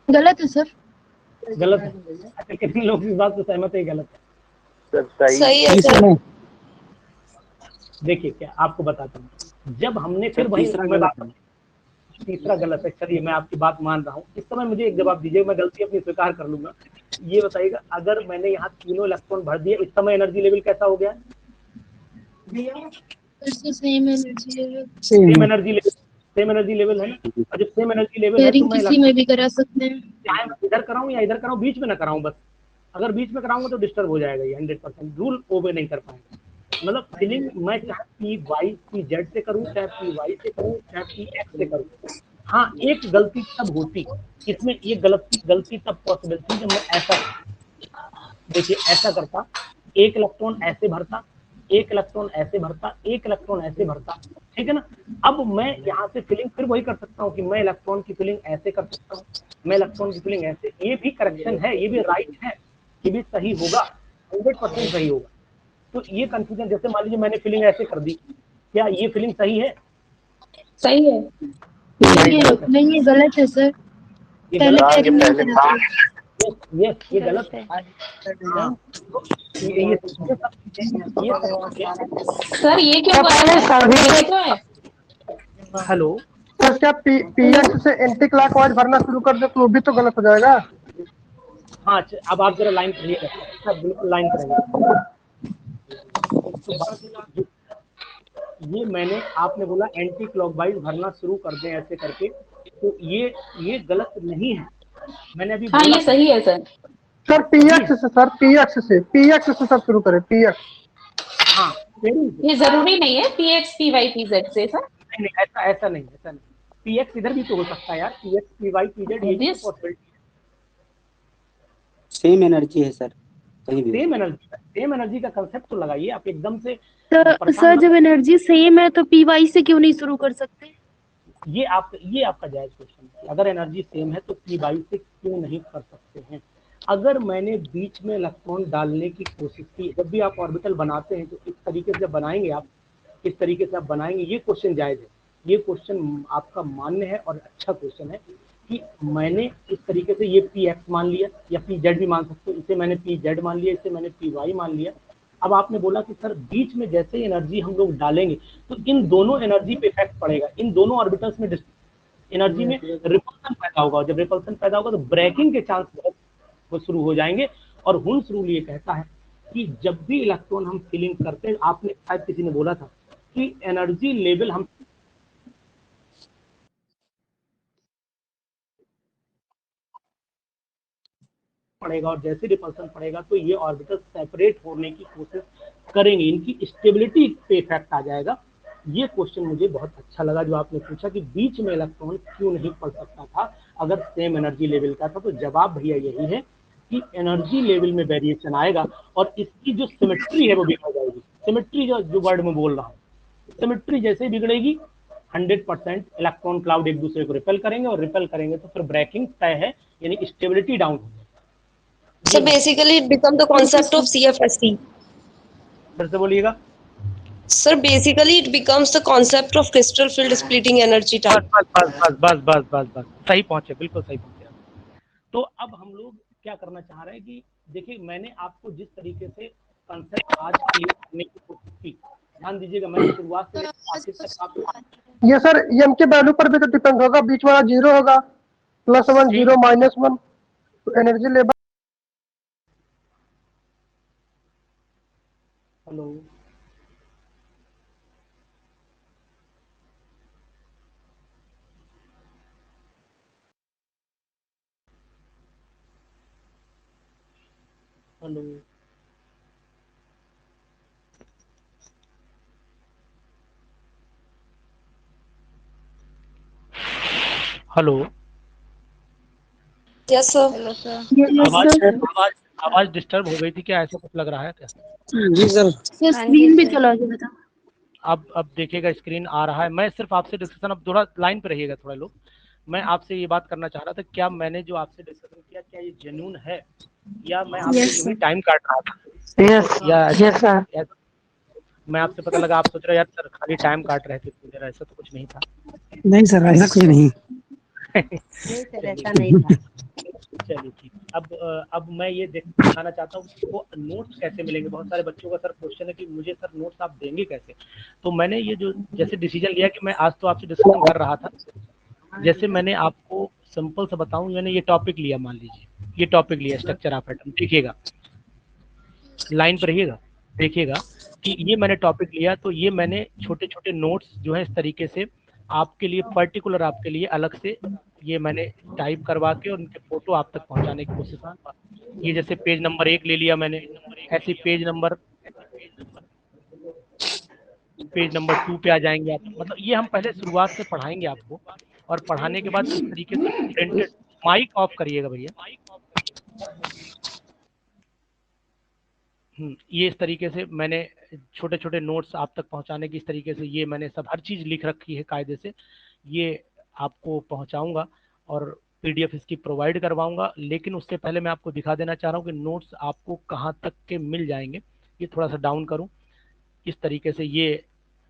गलत है सर। गलत है। अच्छा, कितने लोग इस बात से सहमत है गलत है? सर सही है जी सर। सर नहीं। देखिए क्या आपको बताता हूँ, जब हमने फिर सर वही तीसरा मैं गलत बात, है। तीसरा गलत है, चलिए मैं आपकी बात मान रहा हूँ। इस समय मुझे एक जवाब दीजिए, मैं गलती अपनी स्वीकार कर लूंगा। ये बताइएगा, अगर मैंने यहाँ तीनों इलेक्ट्रॉन भर दिए, इस समय एनर्जी लेवल कैसा हो गया? Same energy level. Same energy level है ना? और जब सेम एनर्जी लेवल है तो पेयरिंग मैं किसी में भी करा सकते हैं। चाहे मैं इधर कराऊं या इधर कराऊं, बीच में ना कराऊं बस। अगर बीच में कराऊंगा तो डिस्टर्ब हो जाएगा, ये 100% रूल ओबे नहीं कर पाएंगे। मतलब फिलिंग मैं चाहे पी वाई पी जेड से करूं, चाहे पी वाई से करूं, चाहे पी एक्स से करूं। हाँ एक गलती तब होती इसमें, ये गलती तब पॉसिबल थी जब मैं ऐसा, देखिए ऐसा करता, एक इलेक्ट्रॉन ऐसे भरता, एक इलेक्ट्रॉन ऐसे भरता, एक इलेक्ट्रॉन ऐसे भरता, ठीक है ना? अब मैं यहाँ से फिलिंग फिर वही कर सकता हूँ कि मैं इलेक्ट्रॉन की फिलिंग ऐसे कर सकता हूँ, मैं इलेक्ट्रॉन की फिलिंग ऐसे, ये भी करेक्शन है, ये भी राइट है, ये भी सही होगा, 100% सही होगा। तो ये कंफ्यूजन, जैसे मान लीजिए मैंने फिलिंग ऐसे कर दी, क्या ये फिलिंग सही है? सही है। नहीं ये गलत है सर। ये पहले गलत है, पेयरिंग नहीं करा सकते। ये गलत है। हाँ, ये सर ये क्यों है? हेलो सर क्या पीएक्स से एंटी क्लॉकवाइज भरना शुरू कर दे तो वो भी तो गलत हो जाएगा। हाँ अब आप जरा लाइन करिएगा, सब बिल्कुल लाइन करेंगे। ये मैंने, आपने बोला एंटी क्लॉकवाइज भरना शुरू कर दें ऐसे करके, तो ये गलत नहीं है। मैंने अभी हाँ बोला, ये सही है सर। सर पीएक्स से सब शुरू करें पीएक्स। हाँ ये जरूरी नहीं है PX PY PZ से सर। नहीं ऐसा नहीं, पीएक्स इधर भी तो हो सकता है यार, पीएक्स पीवाई पीजेड, ये भी तो पॉसिबिलिटी है। सेम एनर्जी है सर, कहीं भी सेम एनर्जी का कंसेप्ट तो लगाइए आप, एकदम से तो सर जब एनर्जी सेम है तो पीवाई से क्यों नहीं शुरू कर सकते? ये आपका जायज क्वेश्चन है। अगर एनर्जी सेम है तो पी से क्यों नहीं कर सकते हैं? अगर मैंने बीच में इलेक्ट्रॉन डालने की कोशिश की, जब भी आप ऑर्बिटल बनाते हैं तो इस तरीके से बनाएंगे आप, इस तरीके से आप बनाएंगे, ये क्वेश्चन जायज है, ये क्वेश्चन आपका मान्य है और अच्छा क्वेश्चन है कि मैंने इस तरीके से ये पी एक्स मान लिया या पी जेड भी मान सकते हो, इसे मैंने पी जेड मान लिया, इसे मैंने पी वाई मान लिया। अब आपने बोला कि सर बीच में जैसे ही एनर्जी हम लोग डालेंगे तो इन दोनों एनर्जी पे इफेक्ट पड़ेगा, इन दोनों ऑर्बिटल्स में एनर्जी में रिपल्सन पैदा होगा। जब रिपल्सन पैदा होगा तो ब्रेकिंग के चांस वो शुरू हो जाएंगे। और हुन्स रूल ये कहता है कि जब भी इलेक्ट्रॉन हम फिलिंग करते हैं, आपने शायद किसी ने बोला था कि एनर्जी लेवल हम पड़ेगा और जैसे रिपल्सन पड़ेगा तो ये ऑर्बिटल सेपरेट होने की कोशिश करेंगे, इनकी स्टेबिलिटी पे इफेक्ट आ जाएगा। ये क्वेश्चन मुझे बहुत अच्छा लगा जो आपने पूछा कि बीच में इलेक्ट्रॉन क्यों नहीं पड़ सकता था अगर सेम एनर्जी लेवल का था। तो जवाब भैया यही है कि एनर्जी लेवल में वेरिएशन आएगा और इसकी जो सिमेट्री है वो बिगड़ जाएगी। सिमेट्री जो वर्ड में बोल रहा हूँ, सिमेट्री जैसे बिगड़ेगी 100% इलेक्ट्रॉन क्लाउड एक दूसरे को रिपेल करेंगे और रिपेल करेंगे तो फिर ब्रेकिंग तय है, यानी स्टेबिलिटी डाउन हो जाएगी। So basically it become the concept of CFSE. फिर से बोलिएगा। Sir basically it becomes the concept of crystal field splitting energy type. बस सही पहुंचे, बिल्कुल सही पहुंचे। तो अब हम लोग क्या करना चाह रहे हैं कि देखिए मैंने आपको जिस तरीके से कंसेप्ट आज क्लियर करने की कोशिश की, ध्यान दीजिएगा, मैंने शुरुआत से लेकर आखिर तक आप ये सर एम के वैल्यू पर भी तो डिपेंड होगा, बीच वाला 0 होगा, +1 0 -1, तो energy level. Hello hello hello yes sir. Hello sir. आवाज आवाज डिस्टर्ब हो गई थी क्या, ऐसा कुछ लग रहा है क्या? जी सर। सर हाँ जी स्क्रीन भी सर। चला गया था। अब देखिएगा स्क्रीन आ रहा है। मैं सिर्फ आपसे डिस्कशन, अब थोड़ा लाइन पे रहिएगा थोड़ा लोग, मैं आपसे ये बात करना चाह रहा था, क्या मैंने जो आपसे डिस्कशन किया क्या ये जेन्युइन है, या मैं आपसे यस यूं ही सर। टाइम काट रहा था, यस या यस सर। मैं आपसे पता लगा आप सोच रहे हो यार सर खाली टाइम काट रहे थे मेरा, ऐसा तो कुछ नहीं था। नहीं सर, ऐसा कुछ नहीं। नहीं सर, ऐसा नहीं था। चलिए ठीक। अब मैं ये दिखाना चाहता हूँ वो नोट्स कैसे मिलेंगे। बहुत सारे बच्चों का सर क्वेश्चन है कि मुझे सर नोट्स आप देंगे कैसे। तो मैंने ये जो जैसे डिसीजन लिया कि मैं आज तो आपसे डिस्कशन कर रहा था, जैसे मैंने आपको सिंपल सा बताऊं, मैंने ये टॉपिक लिया, मान लीजिए ये टॉपिक लिया स्ट्रक्चर ऑफ एटम। देखिएगा लाइन पर रहिएगा, देखिएगा कि ये मैंने टॉपिक लिया, तो ये मैंने छोटे छोटे नोट्स जो है इस तरीके से आपके लिए पर्टिकुलर आपके लिए अलग से ये मैंने टाइप करवा के और उनके फोटो आप तक पहुंचाने की कोशिश करूंगा। ये जैसे पेज नंबर 1 ले लिया मैंने, ऐसे पेज नंबर 2 पे आ जाएंगे आप। मतलब ये हम पहले शुरुआत से पढ़ाएंगे आपको, और पढ़ाने के बाद इस तरीके से प्रिंटेड, माइक ऑफ करिएगा भैया। ये इस तरीके से मैंने छोटे छोटे नोट्स आप तक पहुंचाने की इस तरीके से ये मैंने सब हर चीज़ लिख रखी है कायदे से, ये आपको पहुंचाऊंगा और पीडीएफ इसकी प्रोवाइड करवाऊंगा। लेकिन उससे पहले मैं आपको दिखा देना चाह रहा हूँ कि नोट्स आपको कहाँ तक के मिल जाएंगे। ये थोड़ा सा डाउन करूँ, इस तरीके से ये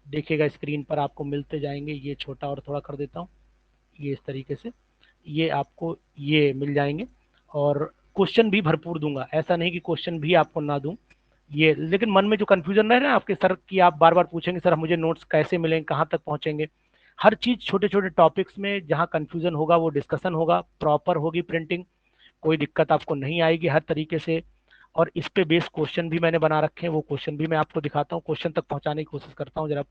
देखिएगा स्क्रीन पर आपको मिलते जाएंगे। ये छोटा और थोड़ा कर देता हूँ, ये इस तरीके से ये आपको ये मिल जाएंगे। और क्वेश्चन भी भरपूर दूंगा, ऐसा नहीं कि क्वेश्चन भी आपको ना दूं ये, लेकिन मन में जो कंफ्यूजन रहे ना आपके सर की, आप बार बार पूछेंगे सर मुझे नोट्स कैसे मिलेंगे, कहाँ तक पहुंचेंगे, हर चीज छोटे छोटे टॉपिक्स में जहाँ कंफ्यूजन होगा वो डिस्कशन होगा, प्रॉपर होगी प्रिंटिंग, कोई दिक्कत आपको नहीं आएगी हर तरीके से। और इस पे बेस क्वेश्चन भी मैंने बना रखे हैं, वो क्वेश्चन भी मैं आपको दिखाता हूँ, क्वेश्चन तक पहुंचाने की कोशिश करता हूँ जरा।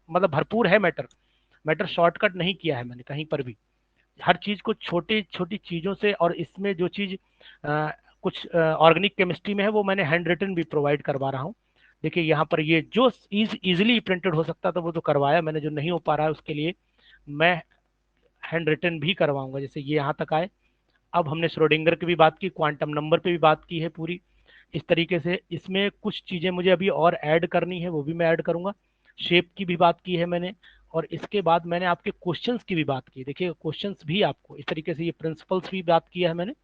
मतलब भरपूर है मैटर शॉर्टकट नहीं किया है मैंने कहीं पर भी, हर चीज को छोटी छोटी चीजों से। और इसमें जो चीज कुछ ऑर्गेनिक केमिस्ट्री में है वो मैंने हैंड रिटन भी प्रोवाइड करवा रहा हूँ। देखिए यहाँ पर ये जो इजीली प्रिंटेड हो सकता था वो तो करवाया मैंने, जो नहीं हो पा रहा है उसके लिए मैं हैंड रिटन भी करवाऊंगा। जैसे ये यहाँ तक आए, अब हमने श्रोडिंगर की भी बात की, क्वांटम नंबर पे भी बात की है पूरी इस तरीके से। इसमें कुछ चीजें मुझे अभी और ऐड करनी है, वो भी मैं ऐड करूंगा। शेप की भी बात की है मैंने, और इसके बाद मैंने आपके क्वेश्चंस की भी बात की। देखिए क्वेश्चंस भी आपको इस तरीके से, ये प्रिंसिपल्स भी बात किया है मैंने,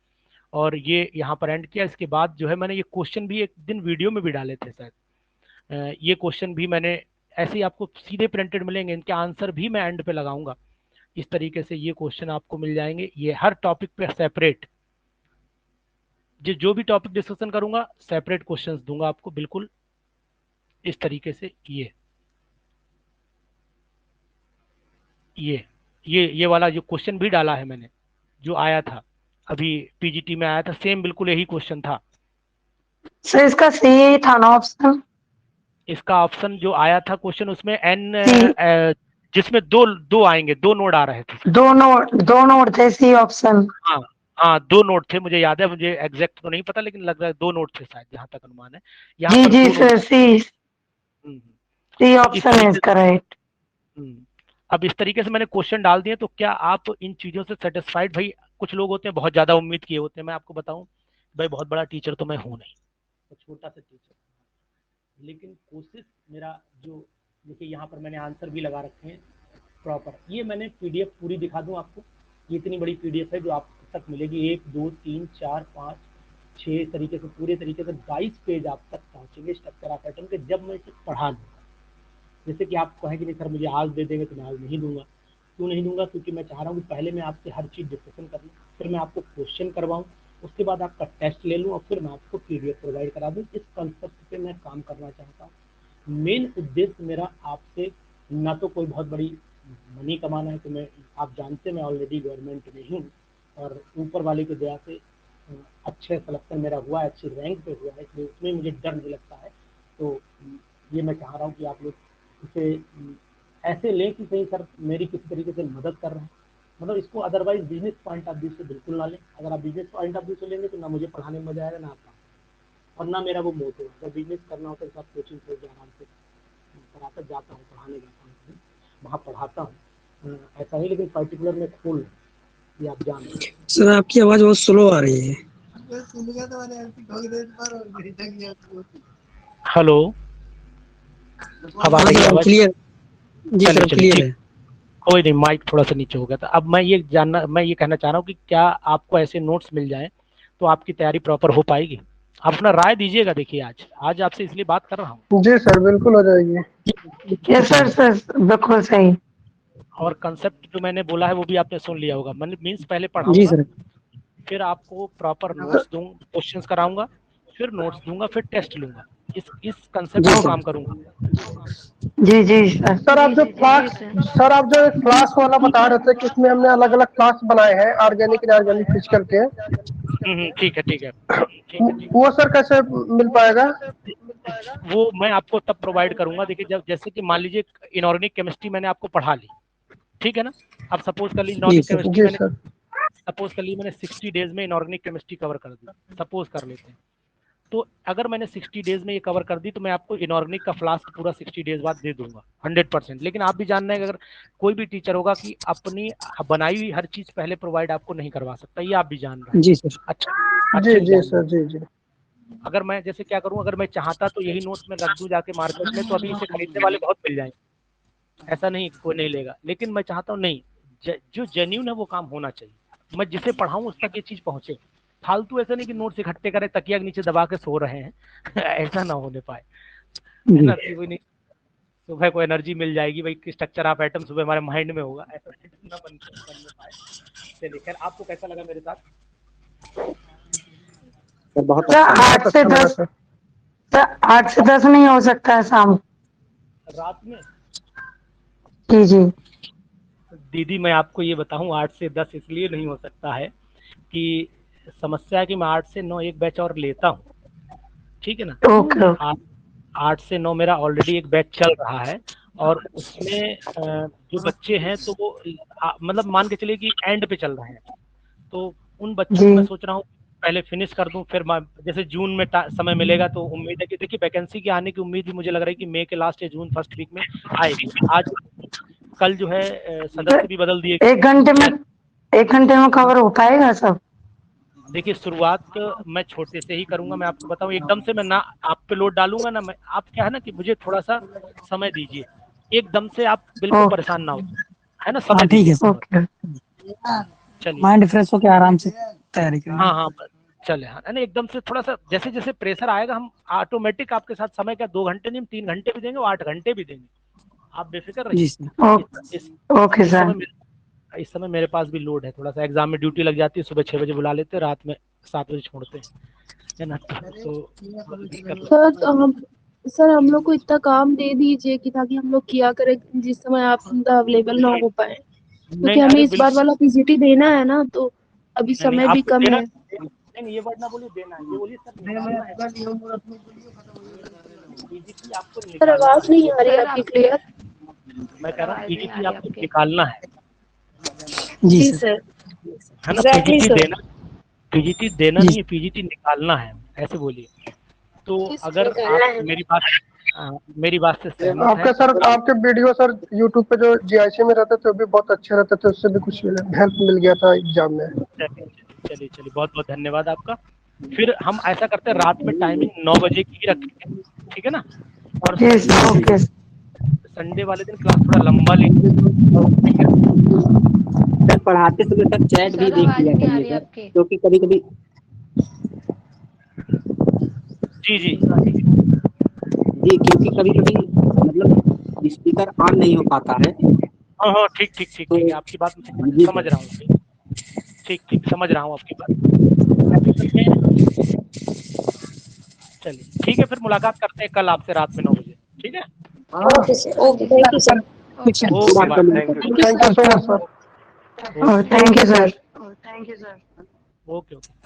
और ये यहाँ पर एंड किया। इसके बाद जो है मैंने ये क्वेश्चन भी एक दिन वीडियो में भी डाले थे शायद, ये क्वेश्चन भी मैंने ऐसे ही आपको सीधे प्रिंटेड मिलेंगे, इनके आंसर भी मैं एंड पे लगाऊंगा। इस तरीके से ये क्वेश्चन आपको मिल जाएंगे, ये हर टॉपिक पे सेपरेट, जो भी टॉपिक डिस्कशन करूंगा सेपरेट क्वेश्चंस दूंगा आपको बिल्कुल इस तरीके से। ये वाला जो क्वेश्चन भी डाला है मैंने, जो आया था अभी पीजीटी में आया था, सेम बिल्कुल यही क्वेश्चन था। सर इसका सही था ना ऑप्शन? इसका ऑप्शन जो आया था क्वेश्चन, उसमें जिसमें दो आएंगे, दो नोड आ रहे थे। दो नोट थे सी ऑप्शन। हाँ हाँ, दो नोट थे, मुझे याद है, मुझे एग्जैक्ट तो नहीं पता लेकिन लग रहा है दो नोट थे शायद, जहां तक अनुमान है। यहाँ जी पर जी दो सर, नोट। सी अब इस ऑप्शन तरीके इज करेक्ट। अब इस तरीके से मैंने क्वेश्चन डाल दिए, तो क्या आप इन चीजों से सेटिस्फाइड? भाई कुछ लोग होते हैं बहुत ज्यादा उम्मीद किए होते हैं, मैं आपको बताऊं भाई बहुत बड़ा टीचर तो मैं हूं नहीं, तो छोटा सा टीचर, लेकिन कोशिश मेरा जो, देखिए यहाँ पर मैंने आंसर भी लगा रखे हैं प्रॉपर। ये मैंने पीडीएफ पूरी दिखा दूं आपको, ये इतनी बड़ी पीडीएफ है जो आप तक मिलेगी, 1 2 3 4 5 6 तरीके से, पूरे तरीके से 22 पेज आप तक पहुंचेंगे स्ट्रक्चर ऑफ एटम के, जब मैं इसे पढ़ा दूंगा। जैसे कि आप कहें कि नहीं सर मुझे आज दे देंगे, तो मैं आज नहीं दूंगा। क्यों नहीं दूंगा? क्योंकि मैं चाह रहा हूँ कि पहले मैं आपसे हर चीज़ डिस्कशन कर लूँ, फिर मैं आपको क्वेश्चन करवाऊँ, उसके बाद आपका टेस्ट ले लूँ, और फिर मैं आपको पीडीएफ प्रोवाइड करा दूँ। इस कंसेप्ट पे मैं काम करना चाहता हूँ। मेन उद्देश्य मेरा आपसे ना तो कोई बहुत बड़ी मनी कमाना है, तो मैं, आप जानते हैं मैं ऑलरेडी गवर्नमेंट में हूँ और ऊपर वाले की दया से अच्छे सिलेक्शन मेरा हुआ है, अच्छी रैंक पे हुआ है, इसलिए उसमें मुझे डर नहीं लगता है। तो ये मैं चाह रहा हूँ कि आप लोग इसे ऐसे लें कि सही सर मेरी किसी तरीके से मदद कर रहे हैं, मतलब इसको otherwise business point of view से बिल्कुल ना लें। अगर आप बिजनेस पॉइंट ऑफ व्यू से लेंगे तो ना मुझे पढ़ाने में मजा आएगा ना आपका, और ना मेरा वो मोटिव है। अगर बिजनेस करना होता है तो आप कोचिंग खोल के आराम से पढ़ाता जाता हूँ, पढ़ाने जाता हूँ, वहाँ पढ़ाता हूँ ऐसा ही, लेकिन पर्टिकुलर में खोल ये आप जान रहे हैं। सर आपकी आवाज बहुत स्लो आ रही है। हेलो, अब आ रही है आवाज? क्लियर जी चलिए सर, चलिए क्लियर ठीक, है। कोई नहीं, माइक थोड़ा सा नीचे हो गया था। अब मैं ये कहना चाह रहा हूँ कि क्या आपको ऐसे नोट्स मिल जाएं तो आपकी तैयारी प्रॉपर हो पाएगी? आप अपना राय दीजिएगा। देखिए आज आपसे इसलिए बात कर रहा हूँ। जी सर, बिल्कुल हो जाएगी। यस सर, सर बिल्कुल सही। और कंसेप्ट जो मैंने बोला है वो भी आपने सुन लिया होगा। मैंने मीन्स पहले जी पढ़ाऊंगा, सर। फिर आपको प्रॉपर नोट्स दूँ, क्वेश्चंस कराऊंगा, फिर नोट्स दूंगा, फिर टेस्ट लूंगा। इस कंसेप्ट जी पे सर। काम करूंगा। जी जी सर। सर आप जो एक क्लास वाला बता रहे थे कि इसमें हमने अलग अलग क्लास बनाए हैं, ऑर्गेनिक इनऑर्गेनिक फिजिकल के, ठीक है ठीक है ठीक है ठीक वो सर कैसे मिल पाएगा? है। वो मैं आपको तब प्रोवाइड करूंगा। देखिए जब जैसे कि मान लीजिए इनऑर्गेनिक केमिस्ट्री मैंने आपको पढ़ा ली, ठीक है ना? अब सपोज कर ली जी इनऑर्गेनिक सर। केमिस्ट्री जी मैंने, सर। सपोज कर ली मैंने 60 डेज में इनऑर्गेनिक केमिस्ट्री कवर कर दी, सपोज कर लेते हैं। तो अगर मैंने 60 डेज में ये कवर कर दी तो मैं आपको इनऑर्गेनिक का फ्लास्क पूरा 60 डेज बाद दे दूंगा 100%। लेकिन आप भी जानना है कि अगर कोई भी टीचर होगा कि अपनी बनाई हुई हर चीज पहले प्रोवाइड आपको नहीं करवा सकता, ये आप भी जान रहे हैं। जी सर। अच्छा जी अच्छे से जी जान रहे सर। हैं। जी जी। अगर मैं जैसे क्या करूं, अगर मैं चाहता तो यही नोट्स में रख दूं जाके मार्केट में, तो अभी इसे खरीदने वाले बहुत मिल जाएंगे, ऐसा नहीं कोई नहीं लेगा। लेकिन मैं चाहता हूँ नहीं, जो जेन्यून है वो काम होना चाहिए, मैं जिसे पढ़ाऊं उस तक ये चीज पहुंचे। फालतू ऐसा नहीं कि नोट्स इकट्ठे करें तकिया के नीचे दबा के सो रहे हैं ऐसा ना होने पाए, है जी ना? कि कोई नहीं, सुबह को एनर्जी मिल जाएगी भाई, स्ट्रक्चर ऑफ एटम सुबह हमारे माइंड में होगा, ऐसा ना बनने पाए। चलिए खैर, आपको कैसा लगा मेरे साथ? सर बहुत सर अच्छा लगा। 8 से 10, सर 8 से 10 नहीं हो सकता है शाम? रात में जी जी। दीदी मैं आपको ये बताऊं, 8 से 10 इसलिए नहीं हो सकता है कि समस्या है कि मैं 8 से 9 एक बैच और लेता हूँ, ठीक है ना? ओके। 8 से 9 मेरा ऑलरेडी एक बैच चल रहा है, और उसमें जो बच्चे हैं तो वो मतलब मान के चलिए कि एंड पे चल रहे हैं, तो उन बच्चों जी को मैं सोच रहा हूँ पहले फिनिश कर दूं, फिर जैसे जून में समय मिलेगा तो उम्मीद है कि देखिए वैकेंसी के आने की उम्मीद भी मुझे लग रहा है कि मई के लास्ट या जून फर्स्ट वीक में आएगी। आज कल जो है सर सदस्य भी बदल दिए। 1 घंटे में कवर हो पाएगा सब? देखिए शुरुआत मैं छोटे से ही करूंगा, मैं आपको बताऊं, एकदम से मैं ना आप पे लोड डालूंगा ना, मैं, आप क्या है ना कि मुझे थोड़ा सा समय दीजिए, एकदम से आप बिल्कुल ओके परेशान ना हो, है ना? हाँ समय ठीक दीजिए है सर। थोड़ा। ओके। चलिए माइंड फ्रेश होकर आराम से तैयारी करेंगे। हाँ हाँ चले, हाँ नहीं एकदम से थोड़ा सा जैसे जैसे प्रेशर आएगा हम ऑटोमेटिक आपके साथ समय का 2 घंटे नहीं, 3 घंटे भी देंगे, वो 8 घंटे भी देंगे, आप बेफिक्र जी रहिए। सर। ओके इस सर। समय इस समय मेरे पास भी लोड है थोड़ा सा, एग्जाम में ड्यूटी लग जाती है, सुबह 6 बजे बुला लेते हैं, रात में 7 बजे छोड़ते हैं, है ना? तो दिक्कत हो सर तो हम सर हम लोग को इतना काम दे दीजिए कि ताकि हम लोग किया करें जिस समय आप अवेलेबल ना हो पाए, क्योंकि नहीं हमें अरे इस बार बिल्कुल वाला पीजीटी देना है ना, तो अभी नहीं समय भी आपको कम देना, है। नहीं ये वर्ड ना बोलिए देना है, ये बोलिए सर निकालना है, पीजीटी आपको सर निकालना आवाज है। नहीं आ रही है आपकी क्लियर। मैं कह रहा हूँ पीजीटी आपको निकालना है जी जी सर। सर। है ना? Exactly sir. पीजीटी देना जी नहीं है, पीजीटी निकालना है, ऐसे बोलिए। तो अगर निकालना आप है। मेरी बात से सहमत हैं आपके सर, तो आप, आपके वीडियो सर यूट्यूब पे जो जीआईसी में रहते थे वो भी बहुत अच्छे रहते थे, उससे भी कुछ हेल्प मिल गया था एग्जाम में। चलिए चलिए बहुत बहुत धन्यवाद आपका। फिर हम ऐसा करते हैं, रात में टाइमिंग 9 बजे की ही रखेंगे, ठीक है ना? और जी सर। ओके। संडे वाले दिन क्लास थोड़ा लंबा लेंगे, ठीक है? सर पढ़ाते समय सर चैट भी सर देख आवाज लिया नहीं आ करिए रही सर, आपकी। क्योंकि कभी कभी जी जी जी, क्योंकि कभी कभी मतलब स्पीकर ऑन नहीं हो पाता है। हाँ हाँ ठीक ठीक ठीक तो ठीक है, आपकी बात मैं जी समझ सर। रहा हूँ, ठीक ठीक समझ रहा हूँ आपकी बात। चलिए ठीक है, फिर मुलाकात करते हैं कल आपसे रात में 9 बजे, ठीक है? Okay sir, okay, thank you sir. कुछ okay ma'am, thank you. Thank you so much sir. Thank you sir. Okay okay.